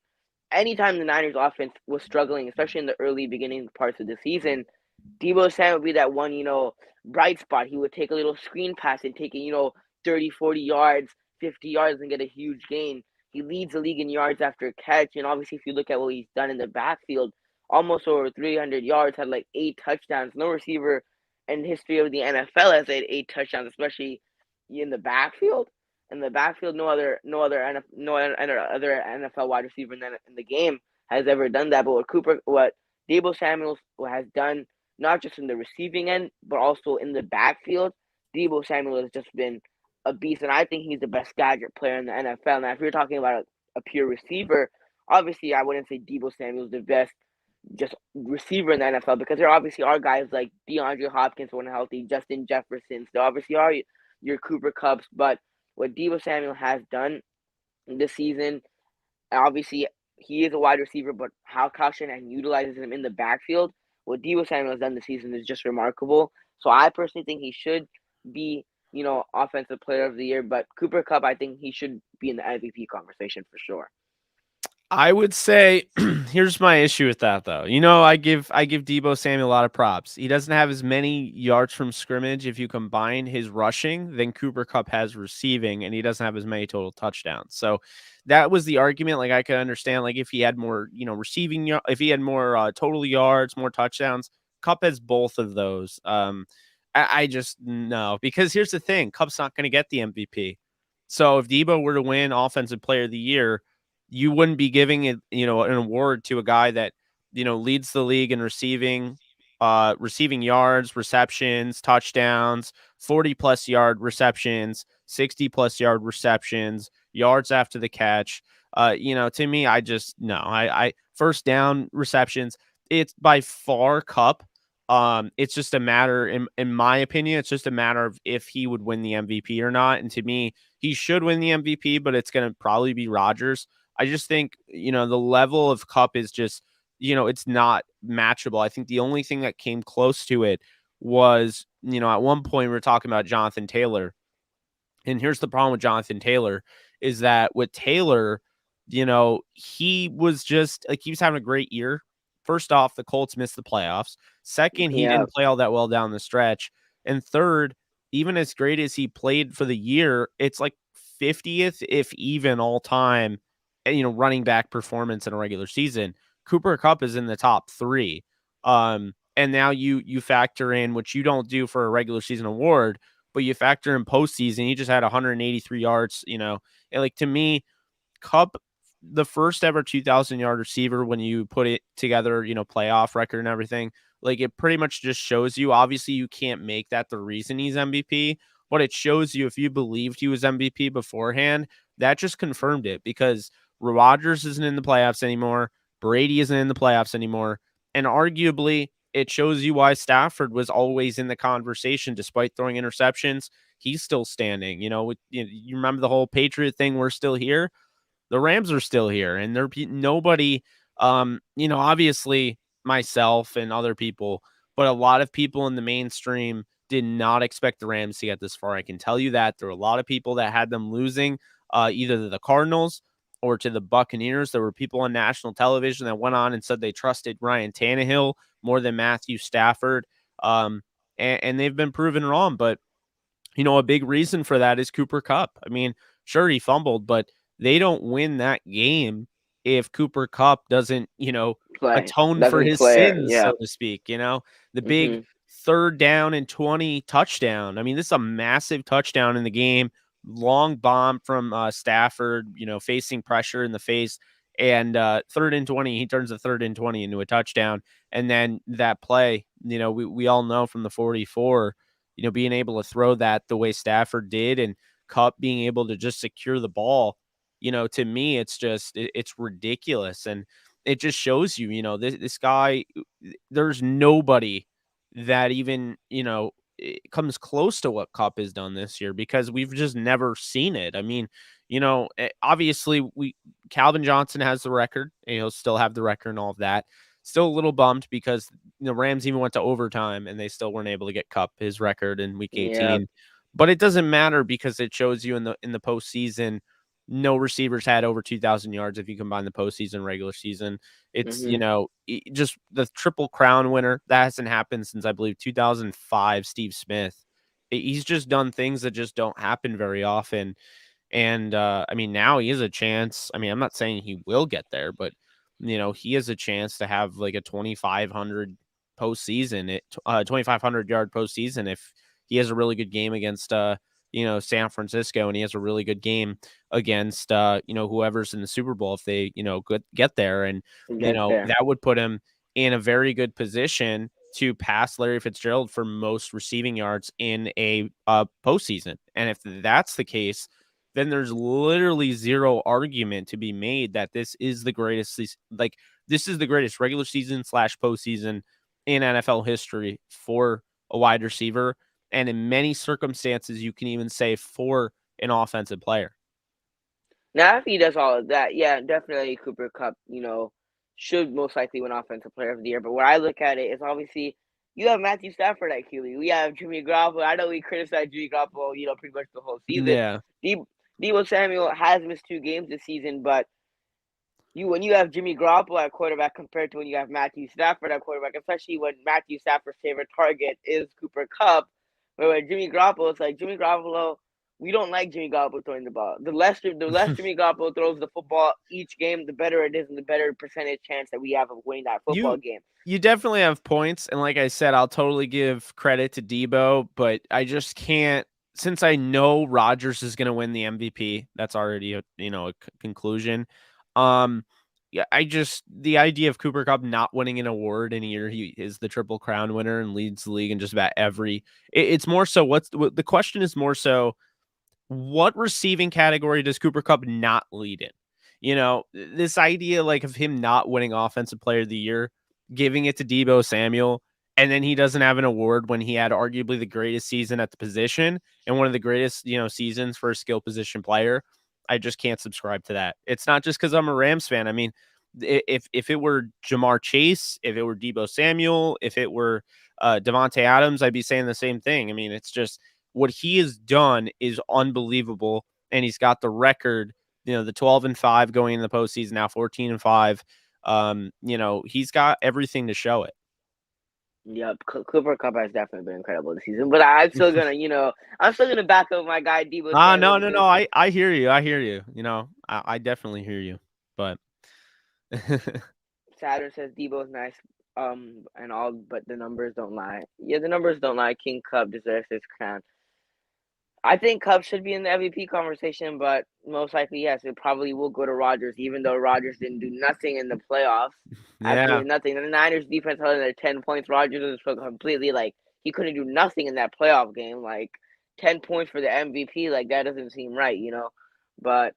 anytime the Niners offense was struggling, especially in the early beginning parts of the season, Debo Samuel would be that one, bright spot. He would take a little screen pass and take it, 30, 40 yards, 50 yards and get a huge gain. He leads the league in yards after catch. And obviously, if you look at what he's done in the backfield, almost over 300 yards, had like 8 touchdowns. No receiver in the history of the NFL has had 8 touchdowns, especially in the backfield. In the backfield, no other NFL wide receiver in the game has ever done that. But what Debo Samuel has done, not just in the receiving end, but also in the backfield, Debo Samuel has just been a beast, and I think he's the best gadget player in the NFL. Now, if you're talking about a pure receiver, obviously I wouldn't say Debo Samuel is the best just receiver in the NFL because there obviously are guys like DeAndre Hopkins when healthy, Justin Jefferson. There obviously are your Cooper Cupps, but what Debo Samuel has done this season, obviously he is a wide receiver, but how Kyle Shanahan utilizes him in the backfield, what Debo Samuel has done this season is just remarkable. So I personally think he should be, offensive player of the year, but Cooper Cup, I think he should be in the MVP conversation for sure. I would say here's my issue with that though. I give Debo Samuel a lot of props. He doesn't have as many yards from scrimmage if you combine his rushing than Cooper Cup has receiving, and he doesn't have as many total touchdowns. So that was the argument. Like I could understand, like if he had more, if he had more total yards, more touchdowns. Cup has both of those. I just no, because here's the thing: Cup's not going to get the MVP. So if Debo were to win Offensive Player of the Year, you wouldn't be giving it, an award to a guy that, leads the league in receiving yards, receptions, touchdowns, 40 plus yard receptions, 60 plus yard receptions, yards after the catch. To me, I just no, I first down receptions, it's by far Cup. It's just a matter, in my opinion, it's just a matter of if he would win the MVP or not. And to me, he should win the MVP, but it's going to probably be Rodgers. I just think, the level of Cup is just, it's not matchable. I think the only thing that came close to it was, at one point we were talking about Jonathan Taylor. And here's the problem with Jonathan Taylor is that with Taylor, he was just like he was having a great year. First off, the Colts missed the playoffs. Second, he Yeah, didn't play all that well down the stretch. And third, even as great as he played for the year, it's like 50th, if even all time, running back performance in a regular season. Cooper Cup is in the top 3. And now you factor in, which you don't do for a regular season award, but you factor in postseason, he just had 183 yards, and like to me, Cup, the first ever 2,000-yard receiver, when you put it together, playoff record and everything, like it pretty much just shows you, obviously you can't make that the reason he's MVP, but it shows you if you believed he was MVP beforehand, that just confirmed it because Rodgers isn't in the playoffs anymore. Brady isn't in the playoffs anymore. And arguably, it shows you why Stafford was always in the conversation despite throwing interceptions. He's still standing. You remember the whole Patriot thing? We're still here. The Rams are still here, and there nobody. Obviously myself and other people, but a lot of people in the mainstream did not expect the Rams to get this far. I can tell you that there were a lot of people that had them losing, either to the Cardinals or to the Buccaneers. There were people on national television that went on and said they trusted Ryan Tannehill more than Matthew Stafford. And they've been proven wrong. But, a big reason for that is Cooper Cup. I mean, sure, he fumbled, but they don't win that game if Cooper Cup doesn't, play atone for doesn't his play. sins, Yeah. so to speak. The big Mhm. 3rd down and 20 touchdown. I mean, this is a massive touchdown in the game. Long bomb from Stafford, facing pressure in the face. And 3rd and 20, he turns the 3rd and 20 into a touchdown. And then that play, we all know from the 44, being able to throw that the way Stafford did and Cup being able to just secure the ball, to me, it's just, it's ridiculous. And it just shows you, this guy, there's nobody that even, it comes close to what Cup has done this year because we've just never seen it. I mean, obviously Calvin Johnson has the record and he'll still have the record and all of that. Still a little bummed because the Rams even went to overtime and they still weren't able to get Cup his record in week Yeah. 18. But it doesn't matter because it shows you in the postseason no receivers had over 2,000 yards if you combine the postseason, regular season. It's, Hmm. just the Triple Crown winner. That hasn't happened since, I believe, 2005, Steve Smith. He's just done things that just don't happen very often. And I mean, now he has a chance. I mean, I'm not saying he will get there, but he has a chance to have like a 2,500 postseason, 2,500 yard postseason if he has a really good game against San Francisco, and he has a really good game against whoever's in the Super Bowl if they get there, and Get there. that would put him in a very good position to pass Larry Fitzgerald for most receiving yards in a postseason. And if that's the case, then there's literally zero argument to be made that this is the greatest, this is the greatest regular season slash postseason in NFL history for a wide receiver. And in many circumstances, you can even say for an offensive player. Now, if he does all of that, yeah, definitely Cooper Cup, should most likely win Offensive Player of the Year. But where I look at it is obviously you have Matthew Stafford at QB. We have Jimmy Garoppolo. I know we criticized Jimmy Garoppolo, pretty much the whole season. Yeah. Deebo Samuel has missed 2 games this season, but when you have Jimmy Garoppolo at quarterback compared to when you have Matthew Stafford at quarterback, especially when Matthew Stafford's favorite target is Cooper Cup, but when Jimmy Garoppolo, it's like Jimmy Garoppolo. We don't like Jimmy Garoppolo throwing the ball. The less Jimmy Garoppolo throws the football each game, the better it is, and the better percentage chance that we have of winning that football You game. you definitely have points, and like I said, I'll totally give credit to Debo, but I just can't, since I know Rodgers is going to win the MVP. That's already a conclusion. Yeah, the idea of Cooper Cup not winning an award in a year he is the Triple Crown winner and leads the league in just about it's more so the question is more so what receiving category does Cooper Cup not lead in? This idea like of him not winning Offensive Player of the Year, giving it to Deebo Samuel, and then he doesn't have an award when he had arguably the greatest season at the position and one of the greatest, seasons for a skill position player. I just can't subscribe to that. It's not just because I'm a Rams fan. I mean, if it were Jamar Chase, if it were Deebo Samuel, if it were Devontae Adams, I'd be saying the same thing. I mean, it's just what he has done is unbelievable, and he's got the record. The 12-5 going in the postseason, now 14-5. He's got everything to show it. Yep, Cooper Cup has definitely been incredible this season, but I'm still gonna back up my guy Deebo Samuel No, no, because no. I hear you. I hear you. I definitely hear you. But Saturn says Debo's nice, and all, but the numbers don't lie. Yeah, the numbers don't lie. King Cup deserves his crown. I think Cubs should be in the MVP conversation, but most likely, yes, it probably will go to Rodgers, even though Rodgers didn't do nothing in the playoffs. yeah, Absolutely nothing. The Niners defense held in their 10 points. Rodgers was completely like he couldn't do nothing in that playoff game. Like 10 points for the MVP, like that doesn't seem right. But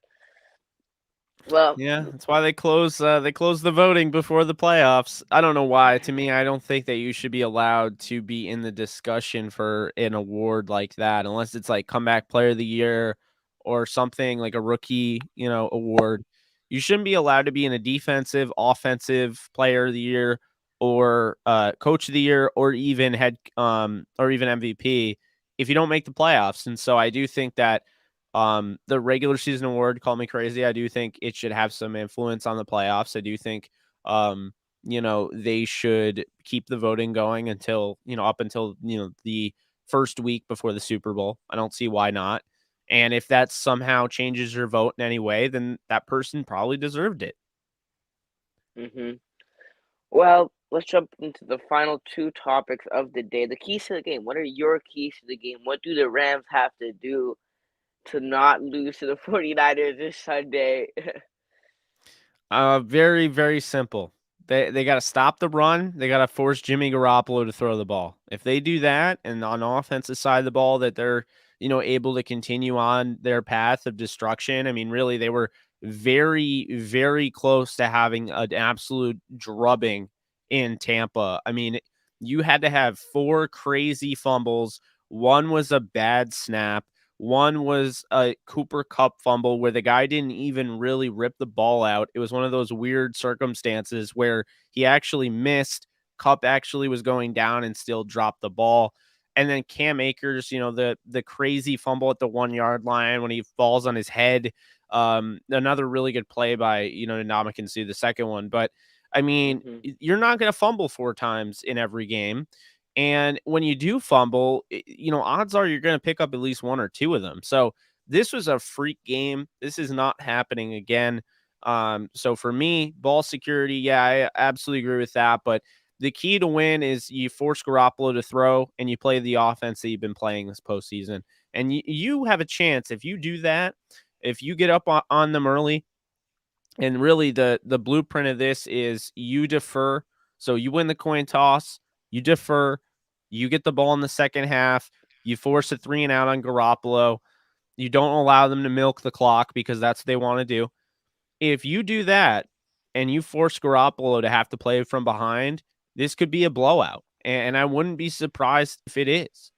well, yeah, that's why they close the voting before the playoffs. I don't know why. To me, I don't think that you should be allowed to be in the discussion for an award like that unless it's like comeback player of the year or something like a rookie, award. You shouldn't be allowed to be in a defensive, offensive player of the year or coach of the year or even MVP if you don't make the playoffs. And so I do think that the regular season award, call me crazy, I do think it should have some influence on the playoffs. I do think they should keep the voting going until, up until, the first week before the Super Bowl. I don't see why not. And if that somehow changes your vote in any way, then that person probably deserved it. hmm well, let's jump into the final two topics of the day. The keys to the game. What are your keys to the game? What do the Rams have to do to not lose to the 49ers this Sunday? Very, very simple. They got to stop the run. They got to force Jimmy Garoppolo to throw the ball. If they do that, and on the offensive side of the ball, that they're able to continue on their path of destruction. I mean, really, they were very, very close to having an absolute drubbing in Tampa. I mean, you had to have 4 crazy fumbles. One was a bad snap. One was a Cooper Cup fumble where the guy didn't even really rip the ball out. It was one of those weird circumstances where he actually missed. Cup actually was going down and still dropped the ball. And then Cam Akers, the crazy fumble at the 1 yard line when he falls on his head. Another really good play by, Ndamukong, the second one. But I mean, Hmm. you're not going to fumble 4 times in every game. And when you do fumble, odds are you're going to pick up at least one or two of them. So this was a freak game. This is not happening again. So for me, ball security, yeah, I absolutely agree with that. But the key to win is you force Garoppolo to throw and you play the offense that you've been playing this postseason. And you have a chance if you do that, if you get up on them early. And really, the blueprint of this is you defer. So you win the coin toss, you defer, you get the ball in the second half, you force a 3-and-out on Garoppolo. You don't allow them to milk the clock because that's what they want to do. If you do that and you force Garoppolo to have to play from behind, this could be a blowout. And I wouldn't be surprised if it is,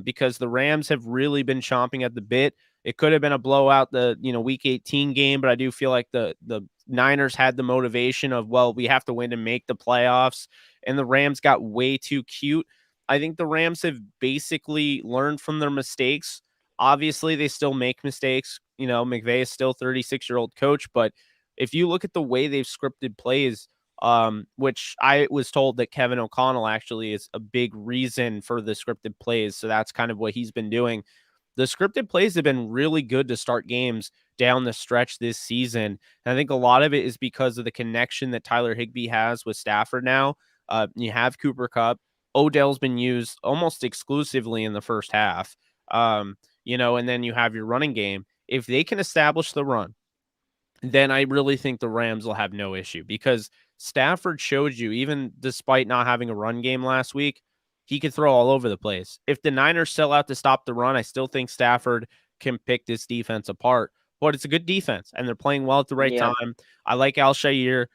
because the Rams have really been chomping at the bit. It could have been a blowout, the Week 18 game, but I do feel like the Niners had the motivation of, well, we have to win to make the playoffs, and the Rams got way too cute. I think the Rams have basically learned from their mistakes. Obviously, they still make mistakes. McVay is still 36-year-old coach, but if you look at the way they've scripted plays, which I was told that Kevin O'Connell actually is a big reason for the scripted plays. So that's kind of what he's been doing. The scripted plays have been really good to start games down the stretch this season. And I think a lot of it is because of the connection that Tyler Higbee has with Stafford now. You have Cooper Kupp. Odell's been used almost exclusively in the first half. And then you have your running game. If they can establish the run, then I really think the Rams will have no issue because Stafford showed you, even despite not having a run game last week, he could throw all over the place. If the Niners sell out to stop the run, I still think Stafford can pick this defense apart. But it's a good defense, and they're playing well at the right Yeah. time. I like Al-Shaair.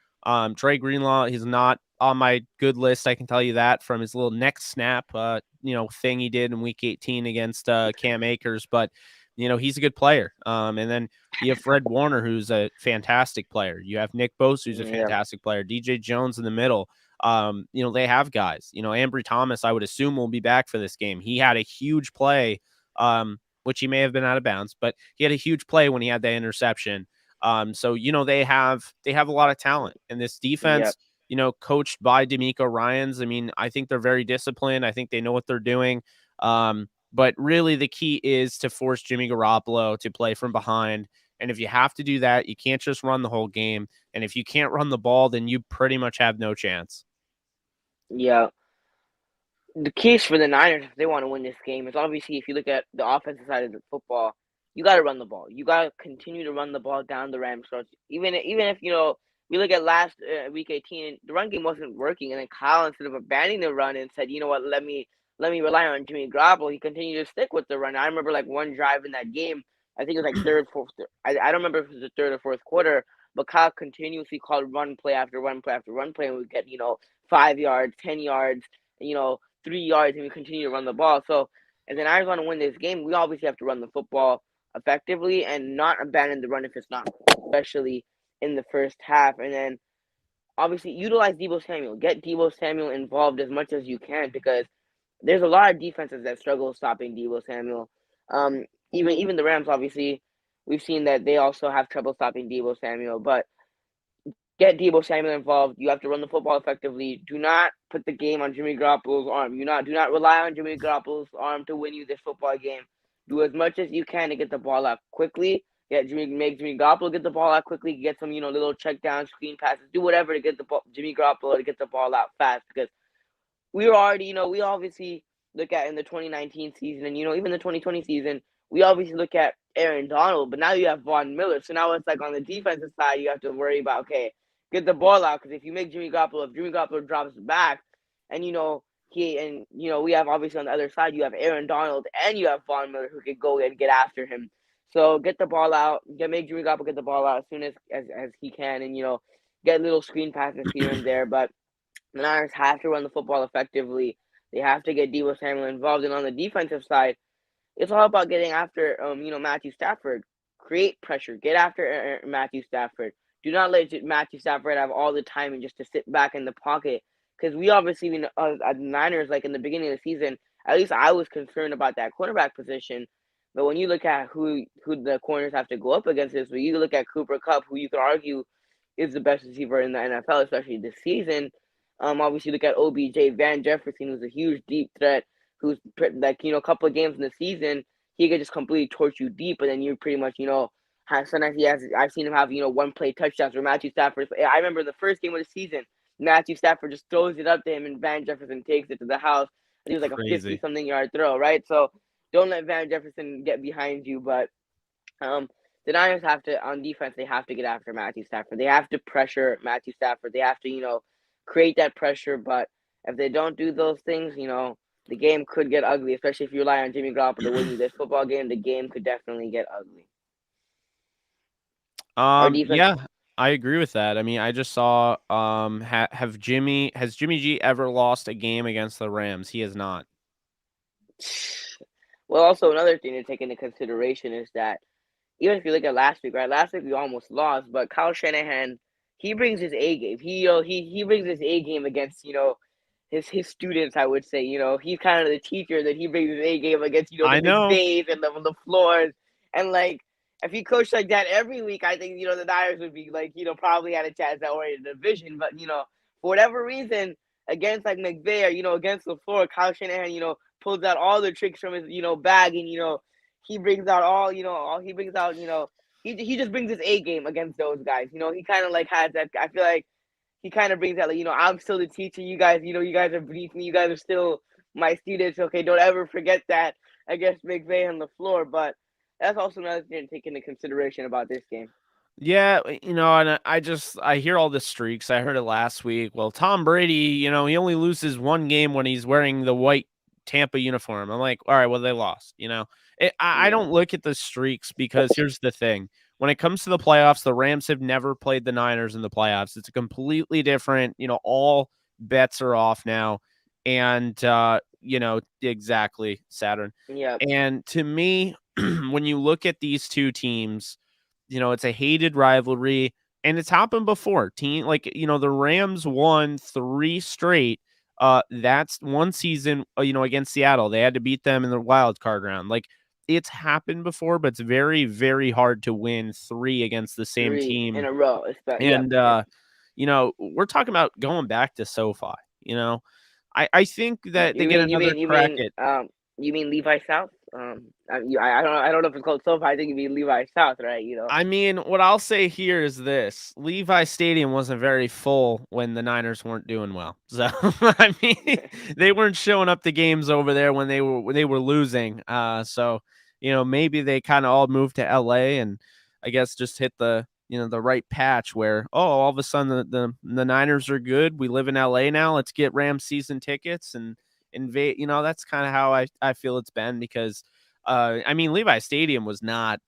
Trey Greenlaw, he's not on my good list. I can tell you that from his little neck snap, thing he did in Week 18 against Cam Akers. But he's a good player. And then you have Fred Warner, who's a fantastic player. You have Nick Bosa, who's a Yeah. fantastic player. DJ Jones in the middle. They have guys. Ambry Thomas, I would assume, will be back for this game. He had a huge play, which he may have been out of bounds, but he had a huge play when he had that interception. So they have a lot of talent, and this Yeah. defense, coached by D'Amico Ryans. I mean, I think they're very disciplined. I think they know what they're doing. But really, the key is to force Jimmy Garoppolo to play from behind. And if you have to do that, you can't just run the whole game. And if you can't run the ball, then you pretty much have no chance. Yeah. The keys for the Niners if they want to win this game is obviously if you look at the offensive side of the football, you got to run the ball. You got to continue to run the ball down the Rams' throats. Even if we look at last week 18, the run game wasn't working, and then Kyle, instead of abandoning the run and said, you know what, let me rely on Jimmy Garoppolo, he continued to stick with the run. I remember like one drive in that game, I think it was like third, fourth. I don't remember if it was the third or fourth quarter, but Kyle continuously called run play after run play after run play, and we get 5 yards, 10 yards, you know 3 yards, and we continue to run the ball. So, if the Niners want to win this game, we obviously have to run the football effectively and not abandon the run if it's not, especially in the first half. And then obviously utilize Deebo Samuel. Get Deebo Samuel involved as much as you can because there's a lot of defenses that struggle stopping Deebo Samuel. Um, even the Rams, obviously, we've seen that they also have trouble stopping Deebo Samuel. But get Deebo Samuel involved. You have to run the football effectively. Do not put the game on Jimmy Garoppolo's arm. Do not rely on Jimmy Garoppolo's arm to win you this football game. Do as much as you can to get the ball out quickly. Make Jimmy Garoppolo get the ball out quickly. Get some little check down screen passes. Do whatever to get the ball, Jimmy Garoppolo to get the ball out fast because we were already we obviously look at in the 2019 season and even the 2020 season we obviously look at Aaron Donald, but now you have Von Miller. So now it's like on the defensive side you have to worry about get the ball out because if Jimmy Garoppolo drops back, and we have obviously on the other side you have Aaron Donald and you have Von Miller who could go and get after him. So get the ball out, make Jimmy Garoppolo get the ball out as soon as he can, and get little screen passes here and there. But the Niners have to run the football effectively. They have to get Deebo Samuel involved, and on the defensive side, it's all about getting after Matthew Stafford. Create pressure. Get after Matthew Stafford. Do not let Matthew Stafford have all the time and just to sit back in the pocket. Because we obviously, at the Niners, like in the beginning of the season, at least I was concerned about that quarterback position. But when you look at who the corners have to go up against this, when you look at Cooper Kupp, who you could argue is the best receiver in the NFL, especially this season. Obviously, look at OBJ, Van Jefferson, who's a huge deep threat, who's like a couple of games in the season, he could just completely torch you deep, and then you pretty much have sometimes he has. I've seen him have one play touchdowns for Matthew Stafford. I remember the first game of the season, Matthew Stafford just throws it up to him, and Van Jefferson takes it to the house. I think it was like a Crazy. 50-something yard throw, right? So don't let Van Jefferson get behind you, but um, the Niners have to, on defense, they have to get after Matthew Stafford. They have to pressure Matthew Stafford. They have to, create that pressure. But if they don't do those things, the game could get ugly, especially if you rely on Jimmy Garoppolo to win you this football game. The game could definitely get ugly. Our defense, Yeah, I agree with that. I mean, I just saw has Jimmy G ever lost a game against the Rams? He has not. well, also another thing to take into consideration is that even if you look at last week, right? Last week we almost lost, but Kyle Shanahan, he brings his A game. He brings his A game against his students. I would say he's kind of the teacher that he brings his A game against the I know. McVays and the floors, and like if he coached like that every week, I think the Niners would be like probably had a chance at winning the division. But for whatever reason against like McVay or against the floor, Kyle Shanahan pulls out all the tricks from his bag, and he brings out all he brings out he just brings his A game against those guys. He kind of like has that. I feel like he kind of brings that like I'm still the teacher. You guys you guys are beneath me. You guys are still my students. Okay, don't ever forget that against McVay on the floor. But that's also another thing to take into consideration about this game. Yeah, and I hear all the streaks. I heard it last week. Well, Tom Brady, he only loses one game when he's wearing the white Tampa uniform. I'm like, all right, well, they lost. I Yeah, don't look at the streaks because here's the thing: when it comes to the playoffs, the Rams have never played the Niners in the playoffs. It's a completely different. All bets are off now, and exactly Saturn. yeah, And to me, when you look at these two teams, it's a hated rivalry, and it's happened before. The Rams won 3 straight. That's one season, against Seattle. They had to beat them in the wild card round. Like, it's happened before, but it's very, very hard to win 3 against the same 3 in team. a row. Yep, And yep. we're talking about going back to SoFi. I think that they You get mean another crack at. you mean Levi South? I don't know if it's called SoFi. I think you mean Levi South, right? I mean, what I'll say here is this: Levi Stadium wasn't very full when the Niners weren't doing well. So I mean, they weren't showing up to games over there when they were losing. So maybe they kind of all moved to LA and I guess just hit the right patch where all of a sudden the Niners are good. We live in LA now. Let's get Rams season tickets and invade. That's kind of how I feel it's been because I mean, Levi Stadium was not.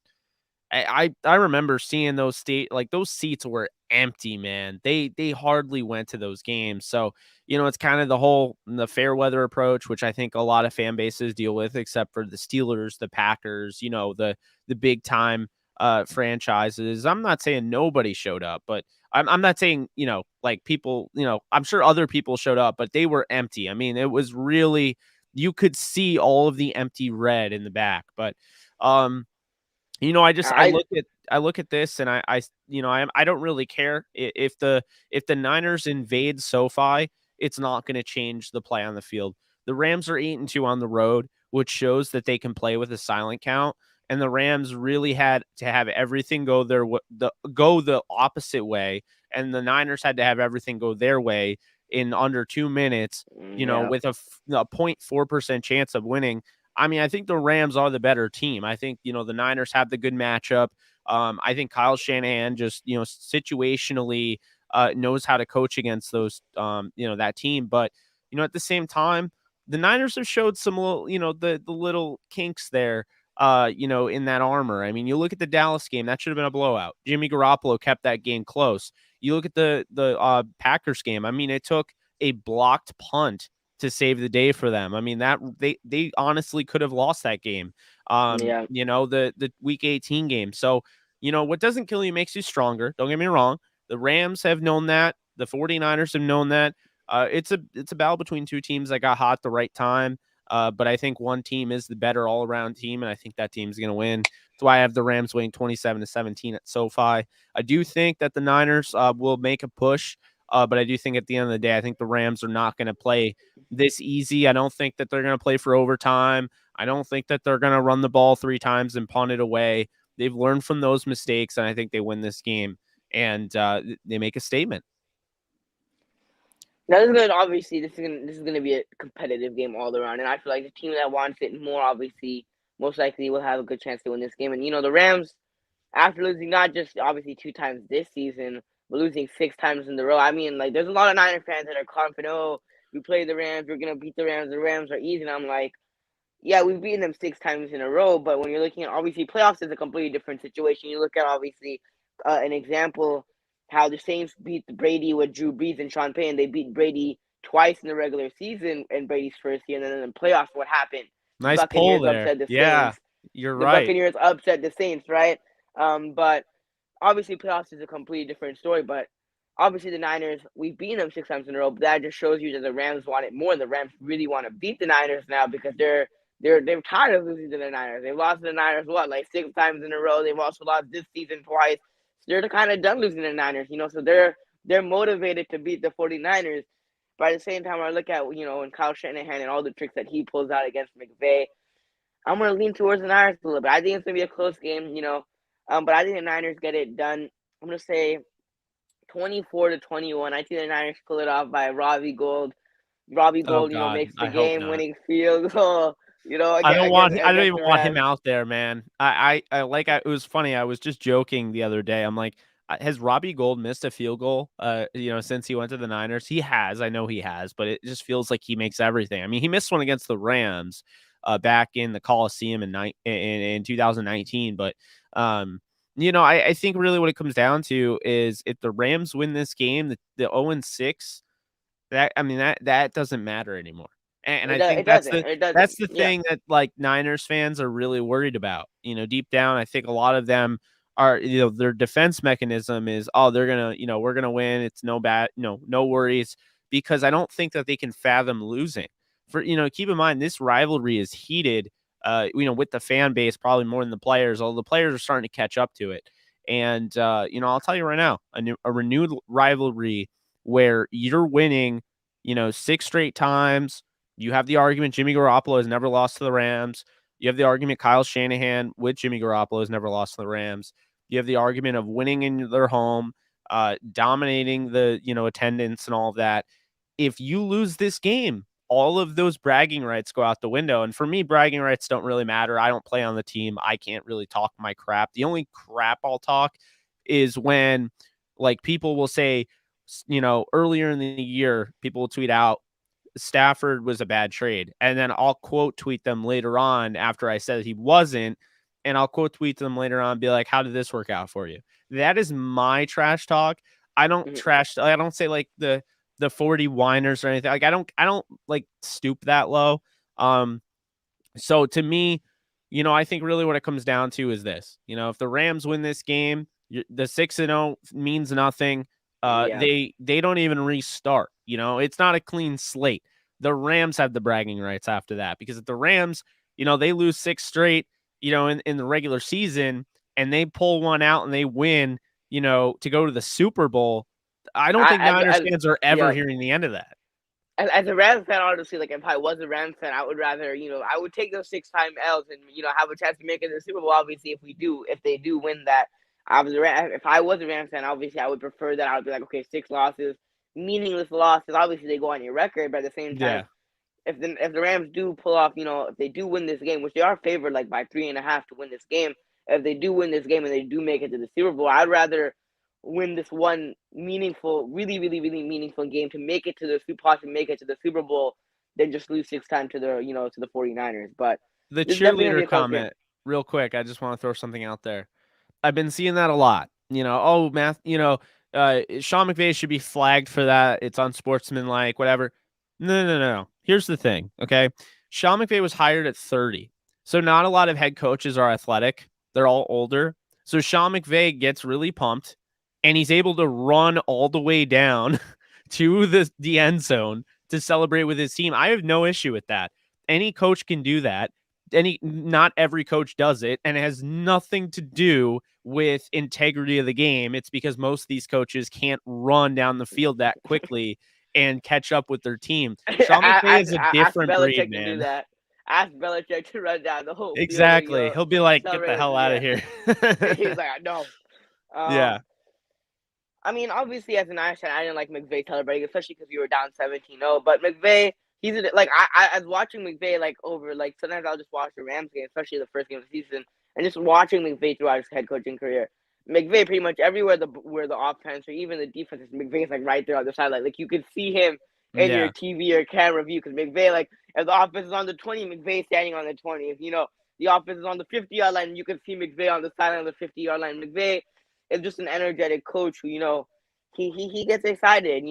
I remember seeing those seats were empty, man. They hardly went to those games. So, it's kind of the fair weather approach, which I think a lot of fan bases deal with, except for the Steelers, the Packers, the big time franchises. I'm not saying nobody showed up, but I'm not saying, like people, I'm sure other people showed up, but they were empty. I mean, it was really you could see all of the empty red in the back. But um I I look at this and I don't really care if the Niners invade SoFi, it's not going to change the play on the field. The Rams are 8-2 on the road, which shows that they can play with a silent count. And the Rams really had to have everything go the opposite way, and the Niners had to have everything go their way in under 2 minutes. yeah. With a 0.4% chance of winning. I mean, I think the Rams are the better team. I think, the Niners have the good matchup. I think Kyle Shanahan just, situationally knows how to coach against that team. But, at the same time, the Niners have showed some little, the little kinks there, in that armor. I mean, you look at the Dallas game, that should have been a blowout. Jimmy Garoppolo kept that game close. You look at the Packers game. I mean, it took a blocked punt to save the day for them. I mean, that they honestly could have lost that game. Yeah, The week 18 game. So, what doesn't kill you makes you stronger. Don't get me wrong. The Rams have known that. The 49ers have known that. It's a battle between two teams that got hot at the right time. But I think one team is the better all around team, and I think that team's going to win. That's why I have the Rams winning 27-17 at SoFi. I do think that the Niners will make a push, but I do think at the end of the day, I think the Rams are not going to play this easy. I don't think that they're going to play for overtime. I don't think that they're going to run the ball 3 times and punt it away. They've learned from those mistakes, and I think they win this game, and they make a statement. Now this is gonna obviously this is gonna be a competitive game all around, and I feel like the team that wants it more obviously most likely will have a good chance to win this game. And the Rams, after losing not just obviously 2 times this season, but losing 6 times in the row. I mean, like there's a lot of Niner fans that are confident. Oh, we play the Rams, we're gonna beat the Rams. The Rams are easy. And I'm like, yeah, we've beaten them 6 times in a row. But when you're looking at obviously playoffs is a completely different situation. You look at obviously an example how the Saints beat Brady with Drew Brees and Sean Payton. They beat Brady twice in the regular season in Brady's first year, and then in the playoffs, what happened? The Nice pull Buccaneers there. upset the Yeah, Saints. you're The right. Buccaneers upset the Saints, right? But obviously, playoffs is a completely different story. But obviously, the Niners, we've beaten them 6 times in a row. But that just shows you that the Rams want it more. The Rams really want to beat the Niners now because they're tired of losing to the Niners. They've lost to the Niners like 6 times in a row. They've also lost this season twice. So they're kind of done losing to the Niners, So they're motivated to beat the 49ers. But at the same time, I look at when Kyle Shanahan and all the tricks that he pulls out against McVay, I'm gonna lean towards the Niners a little bit. I think it's gonna be a close game. But I think the Niners get it done. I'm gonna say 24-21. I think the Niners pull it off by Robbie Gold. Robbie Oh Gold, God, makes the I hope not. game-winning field goal. I don't want. I don't Against even the want him Rams. out there, man. It was funny. I was just joking the other day. I'm like, has Robbie Gold missed a field goal? Since he went to the Niners, he has. I know he has, but it just feels like he makes everything. I mean, he missed one against the Rams, back in the Coliseum in 2019. But I think really what it comes down to is if the Rams win this game, the 0-6, that doesn't matter anymore. And I think It doesn't. It that's doesn't. the Yeah. thing that like Niners fans are really worried about. Deep down, I think a lot of them are, their defense mechanism is, oh, they're gonna, we're gonna win. It's no bad, no worries, because I don't think that they can fathom losing. Keep in mind this rivalry is heated, with the fan base probably more than the players, although the players are starting to catch up to it. And I'll tell you right now, a renewed rivalry where you're winning, 6 straight times. You have the argument Jimmy Garoppolo has never lost to the Rams. You have the argument Kyle Shanahan with Jimmy Garoppolo has never lost to the Rams. You have the argument of winning in their home, dominating the, attendance and all of that. If you lose this game, all of those bragging rights go out the window. And for me, bragging rights don't really matter. I don't play on the team. I can't really talk my crap. The only crap I'll talk is when like people will say, earlier in the year, people will tweet out Stafford was a bad trade. And then I'll quote tweet them later on after I said he wasn't. And I'll quote tweet them later on and be like, how did this work out for you? That is my trash talk. I don't Mhm. I don't say like the 40 whiners or anything. Like I don't like stoop that low. So to me, I think really what it comes down to is this. If the Rams win this game, the 6-0 means nothing. Yeah. They don't even restart. It's not a clean slate. The Rams have the bragging rights after that, because if the Rams, they lose 6 straight, in the regular season, and they pull one out and they win, to go to the Super Bowl, I don't think Niners fans are ever Yeah. hearing the end of that. As a Rams fan, honestly, like if I was a Rams fan, I would rather, I would take those 6 time L's and have a chance to make it to the Super Bowl. Obviously, if they do win that, if I was a Rams fan, obviously I would prefer that. I would be like, okay, 6 losses, meaningless losses. Obviously, they go on your record, but at the same time, Yeah. if the Rams do pull off, if they do win this game, which they are favored like by 3.5 to win this game, if they do win this game and they do make it to the Super Bowl, I'd rather win this one meaningful, really, really, really meaningful game to make it to possibly make it to the Super Bowl than just lose 6 times to the 49ers. But The this is definitely gonna be cheerleader a close game. comment, real quick. I just want to throw something out there. I've been seeing that a lot. Oh, math, Sean McVay should be flagged for that. It's unsportsmanlike, whatever. No, no, no, no. Here's the thing, okay? Sean McVay was hired at 30. So not a lot of head coaches are athletic. They're all older. So Sean McVay gets really pumped, and he's able to run all the way down to the end zone to celebrate with his team. I have no issue with that. Any coach can do that. Not every coach does it, and it has nothing to do with integrity of the game. It's because most of these coaches can't run down the field that quickly and catch up with their team. Sean McVay is a Ask different breed, Belichick to do man. that. Ask Belichick to run down the whole field and Exactly. He'll be like, "Get the celebrate. hell out of Yeah, here." he's like, no. Yeah. I mean, obviously, as an Irish fan, I didn't like McVay celebrating, especially because we were down 17-0. But McVay, like I was watching McVay like over like sometimes I'll just watch the Rams game, especially the first game of the season, and just watching McVay throughout his head coaching career. McVay pretty much everywhere where the offense or even the defense is, McVay's like right there on the sideline. Like you could see him in your Yeah. TV or camera view because McVay, like if the offense is on the 20, McVay standing on the 20. If the offense is on the 50-yard line, you can see McVay on the sideline of the 50-yard line. McVay is just an energetic coach who he gets excited.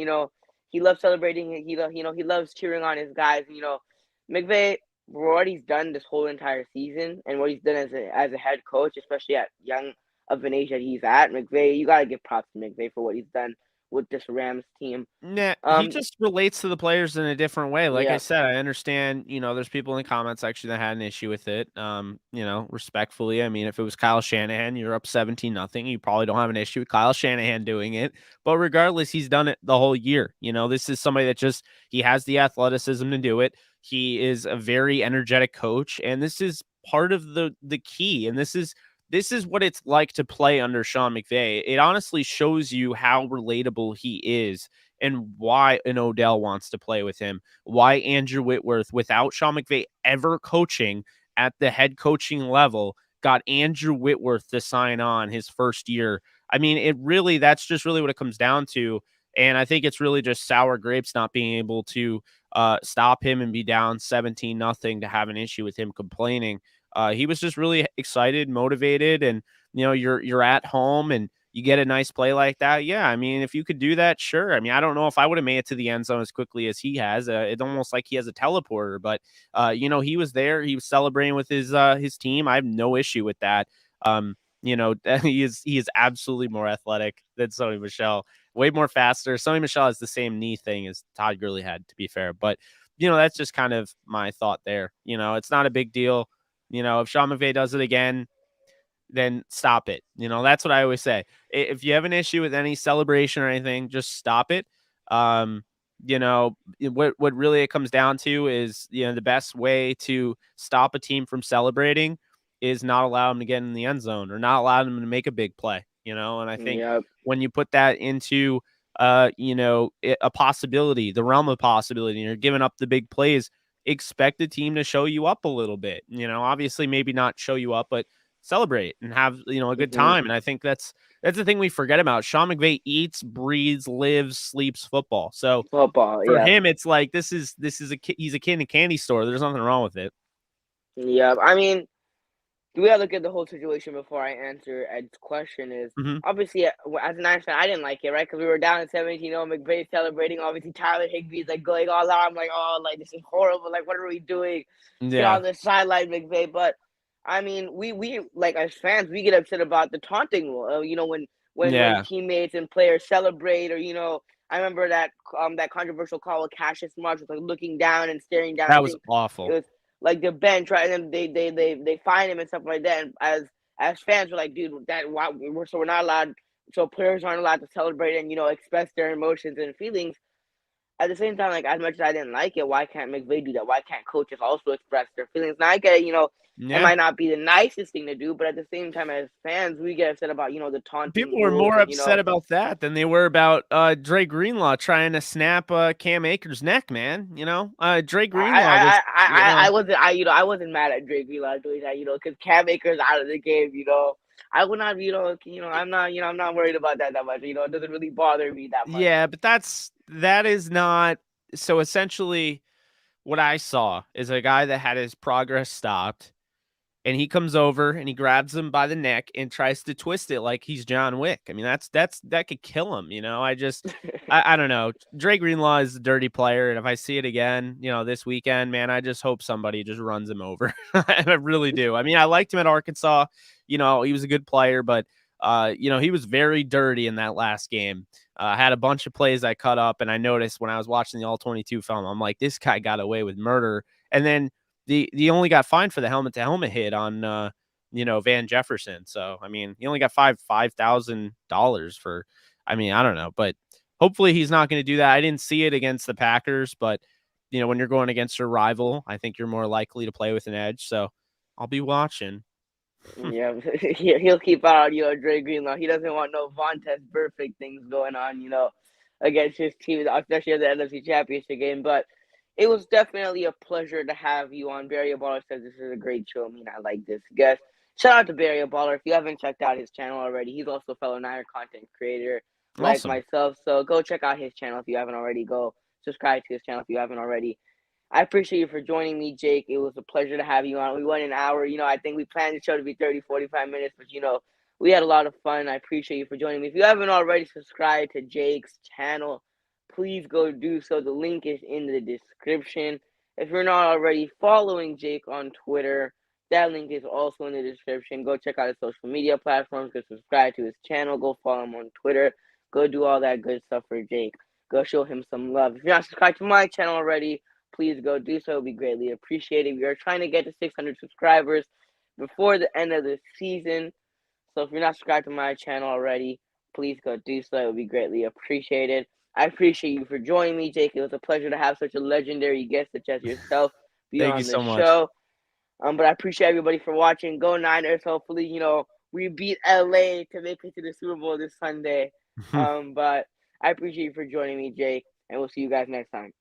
He loves celebrating. He loves cheering on his guys. McVay, for what he's done this whole entire season and what he's done as a head coach, especially at young of an age that he's at, McVay, you gotta give props to McVay for what he's done with this Rams team. Nah, he Um, just relates to the players in a different way. Like I yeah, said, I understand, there's people in the comment section that had an issue with it. Respectfully. I mean, if it was Kyle Shanahan, you're up 17-0. You probably don't have an issue with Kyle Shanahan doing it. But regardless, he's done it the whole year. This is somebody that he has the athleticism to do it. He is a very energetic coach, and this is part of the key. And this is what it's like to play under Sean McVay. It honestly shows you how relatable he is and why an Odell wants to play with him, why Andrew Whitworth, without Sean McVay ever coaching at the head coaching level, got Andrew Whitworth to sign on his first year. I mean, that's just really what it comes down to. And I think it's really just sour grapes not being able to stop him and be down 17-0 to have an issue with him complaining. He was just really excited, motivated, and you're at home and you get a nice play like that. Yeah, I mean, if you could do that, sure. I mean, I don't know if I would have made it to the end zone as quickly as he has. It's almost like he has a teleporter, but he was there. He was celebrating with his team. I have no issue with that. He is absolutely more athletic than Sony Michel, way more faster. Sony Michel has the same knee thing as Todd Gurley had, to be fair, but that's just kind of my thought there. It's not a big deal. If Sean McVay does it again, then stop it. That's what I always say. If you have an issue with any celebration or anything, just stop it. What really it comes down to is, the best way to stop a team from celebrating is not allow them to get in the end zone or not allow them to make a big play, and I think yeah, when you put that into, a possibility, the realm of possibility, and you're giving up the big plays, expect the team to show you up a little bit. Obviously maybe not show you up, but celebrate and have, a good hmm time. And I think that's the thing we forget about. Sean McVay eats, breathes, lives, sleeps football. So football. for Yeah, him, it's like he's a kid in a candy store. There's nothing wrong with it. yeah. I mean, we gotta look at the whole situation before I answer Ed's question. Is Hmm. obviously as an Irish fan, I didn't like it, right? Because we were down at 17-0. McVay celebrating. Obviously, Tyler Higbee's like going all out. I'm like, oh, like this is horrible. Like, what are we doing? Get Yeah, on the sideline, McVay. But I mean, we like as fans, we get upset about the taunting rule. When yeah, teammates and players celebrate, or I remember that controversial call with Cassius Marsh was like looking down and staring down. I that was think it awful. was like the bench, right? And then they fine him and stuff like that. And as fans, we're like, dude, we're not allowed. So players aren't allowed to celebrate and express their emotions and feelings. At the same time, like as much as I didn't like it, why can't McVay do that? Why can't coaches also express their feelings? Now I get it, it Yeah. might not be the nicest thing to do, but at the same time, as fans, we get upset about the taunting People were rules more and upset about that than they were about Dre Greenlaw trying to snap Cam Akers' neck, man. Dre Greenlaw was, I wasn't mad at Drake Vila doing that, because Cam Akers out of the game, I would not, I'm not worried about that much, it doesn't really bother me that much. yeah, but that is not. So essentially, what I saw is a guy that had his progress stopped, and he comes over and he grabs him by the neck and tries to twist it like he's John Wick. I mean, that could kill him. I don't know. Dre Greenlaw is a dirty player, and if I see it again, this weekend, man, I just hope somebody just runs him over. I really do. I mean, I liked him at Arkansas. He was a good player, but he was very dirty in that last game. Had a bunch of plays I cut up, and I noticed when I was watching the All-22 film, I'm like, this guy got away with murder. And then the only got fined for the helmet to helmet hit on Van Jefferson. So I mean, he only got $5,000 for. I mean, I don't know, but hopefully he's not going to do that. I didn't see it against the Packers, but when you're going against your rival, I think you're more likely to play with an edge. So I'll be watching. Yeah, he'll keep out, Dre Greenlaw. He doesn't want no Vontaze perfect things going on, against his team, especially at the NFC Championship game. But it was definitely a pleasure to have you on. Barry Baller says this is a great show. I mean, I like this guest. Shout out to Barry Baller. If you haven't checked out his channel already, he's also a fellow Niner content creator like Awesome. myself. So go check out his channel if you haven't already. Go subscribe to his channel if you haven't already. I appreciate you for joining me, Jake. It was a pleasure to have you on. We went an hour. I think we planned the show to be 30, 45 minutes, but, we had a lot of fun. I appreciate you for joining me. If you haven't already subscribed to Jake's channel, please go do so. The link is in the description. If you're not already following Jake on Twitter, that link is also in the description. Go check out his social media platforms. Go subscribe to his channel. Go follow him on Twitter. Go do all that good stuff for Jake. Go show him some love. If you're not subscribed to my channel already, please go do so. It would be greatly appreciated. We are trying to get to 600 subscribers before the end of the season. So if you're not subscribed to my channel already, please go do so. It would be greatly appreciated. I appreciate you for joining me, Jake. It was a pleasure to have such a legendary guest such as yourself be Thank you on the so much. show. But I appreciate everybody for watching. Go Niners. Hopefully, we beat LA to make it to the Super Bowl this Sunday. But I appreciate you for joining me, Jake, and we'll see you guys next time.